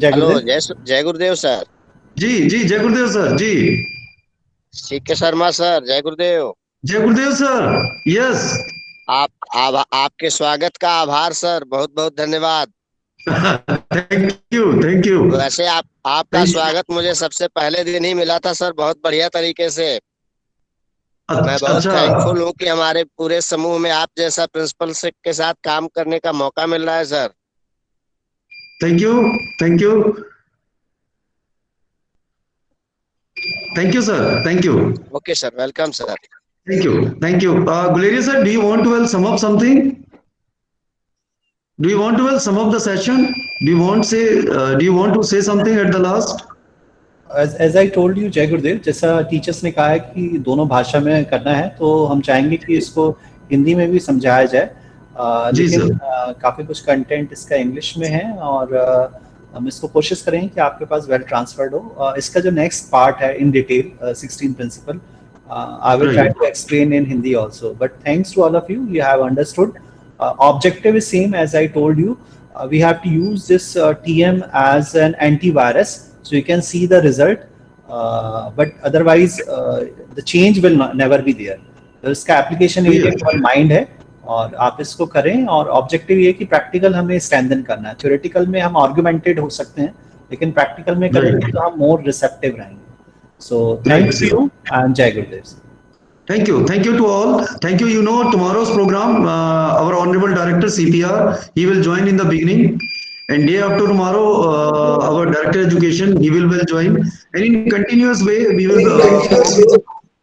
Hello, जय गुरुदेव सर. जी जय गुरुदेव सर जी. सीके शर्मा सर, जय गुरुदेव. जय गुरुदेव सर. यस. आपके स्वागत का आभार सर, बहुत बहुत धन्यवाद. Thank you. वैसे आपका स्वागत मुझे सबसे पहले दिन ही मिला था सर, बहुत बढ़िया तरीके से. मैं बहुत थैंकफुल हूँ कि हमारे पूरे समूह में आप जैसा प्रिंसिपल के साथ काम करने का मौका मिल रहा है sir. Thank you sir. Thank you. Okay sir, welcome sir. Thank you. Guleria sir, do you want to sum up something? Do you want to sum up the session? Do you want to say something at the last? As I told you, जय गुरुदेव, जैसा teachers ने कहा है कि दोनों भाषा में करना है, तो हम चाहेंगे कि इसको हिंदी में भी समझाया जाए. लेकिन काफी कुछ कंटेंट इसका इंग्लिश में है और हम इसको कोशिश करेंगे कि आपके पास वेल ट्रांसफर्ड हो. इसका जो नेक्स्ट पार्ट है in detail 16 principle, I will try to explain in Hindi also. But thanks to all of you, you have understood. Objective is same as I told you. We have to use this TM as an antivirus, so you can see the result. But otherwise, the change will never be there. तो इसका application area केवल mind है और आप इसको करें. और objective ये कि प्रैक्टिकल हमें स्ट्रेंथन करना है. थ्योरेटिकल में हम आर्गुमेंटेड हो सकते हैं, लेकिन प्रैक्टिकल में करेंगे तो हम मोर रिसेप्टिव रहेंगे. So thank you and Jai Gurudev. Thank you to all. Thank you. You know, tomorrow's program, our honorable director CPR, he will join in the beginning, and day after tomorrow, our director education, he will join, and in continuous way we will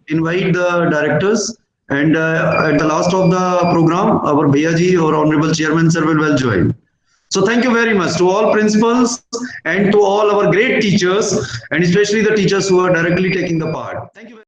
invite the directors, and at the last of the program, our Bhaiya ji or honorable chairman sir will join. So thank you very much to all principals and to all our great teachers, and especially the teachers who are directly taking the part. Thank you.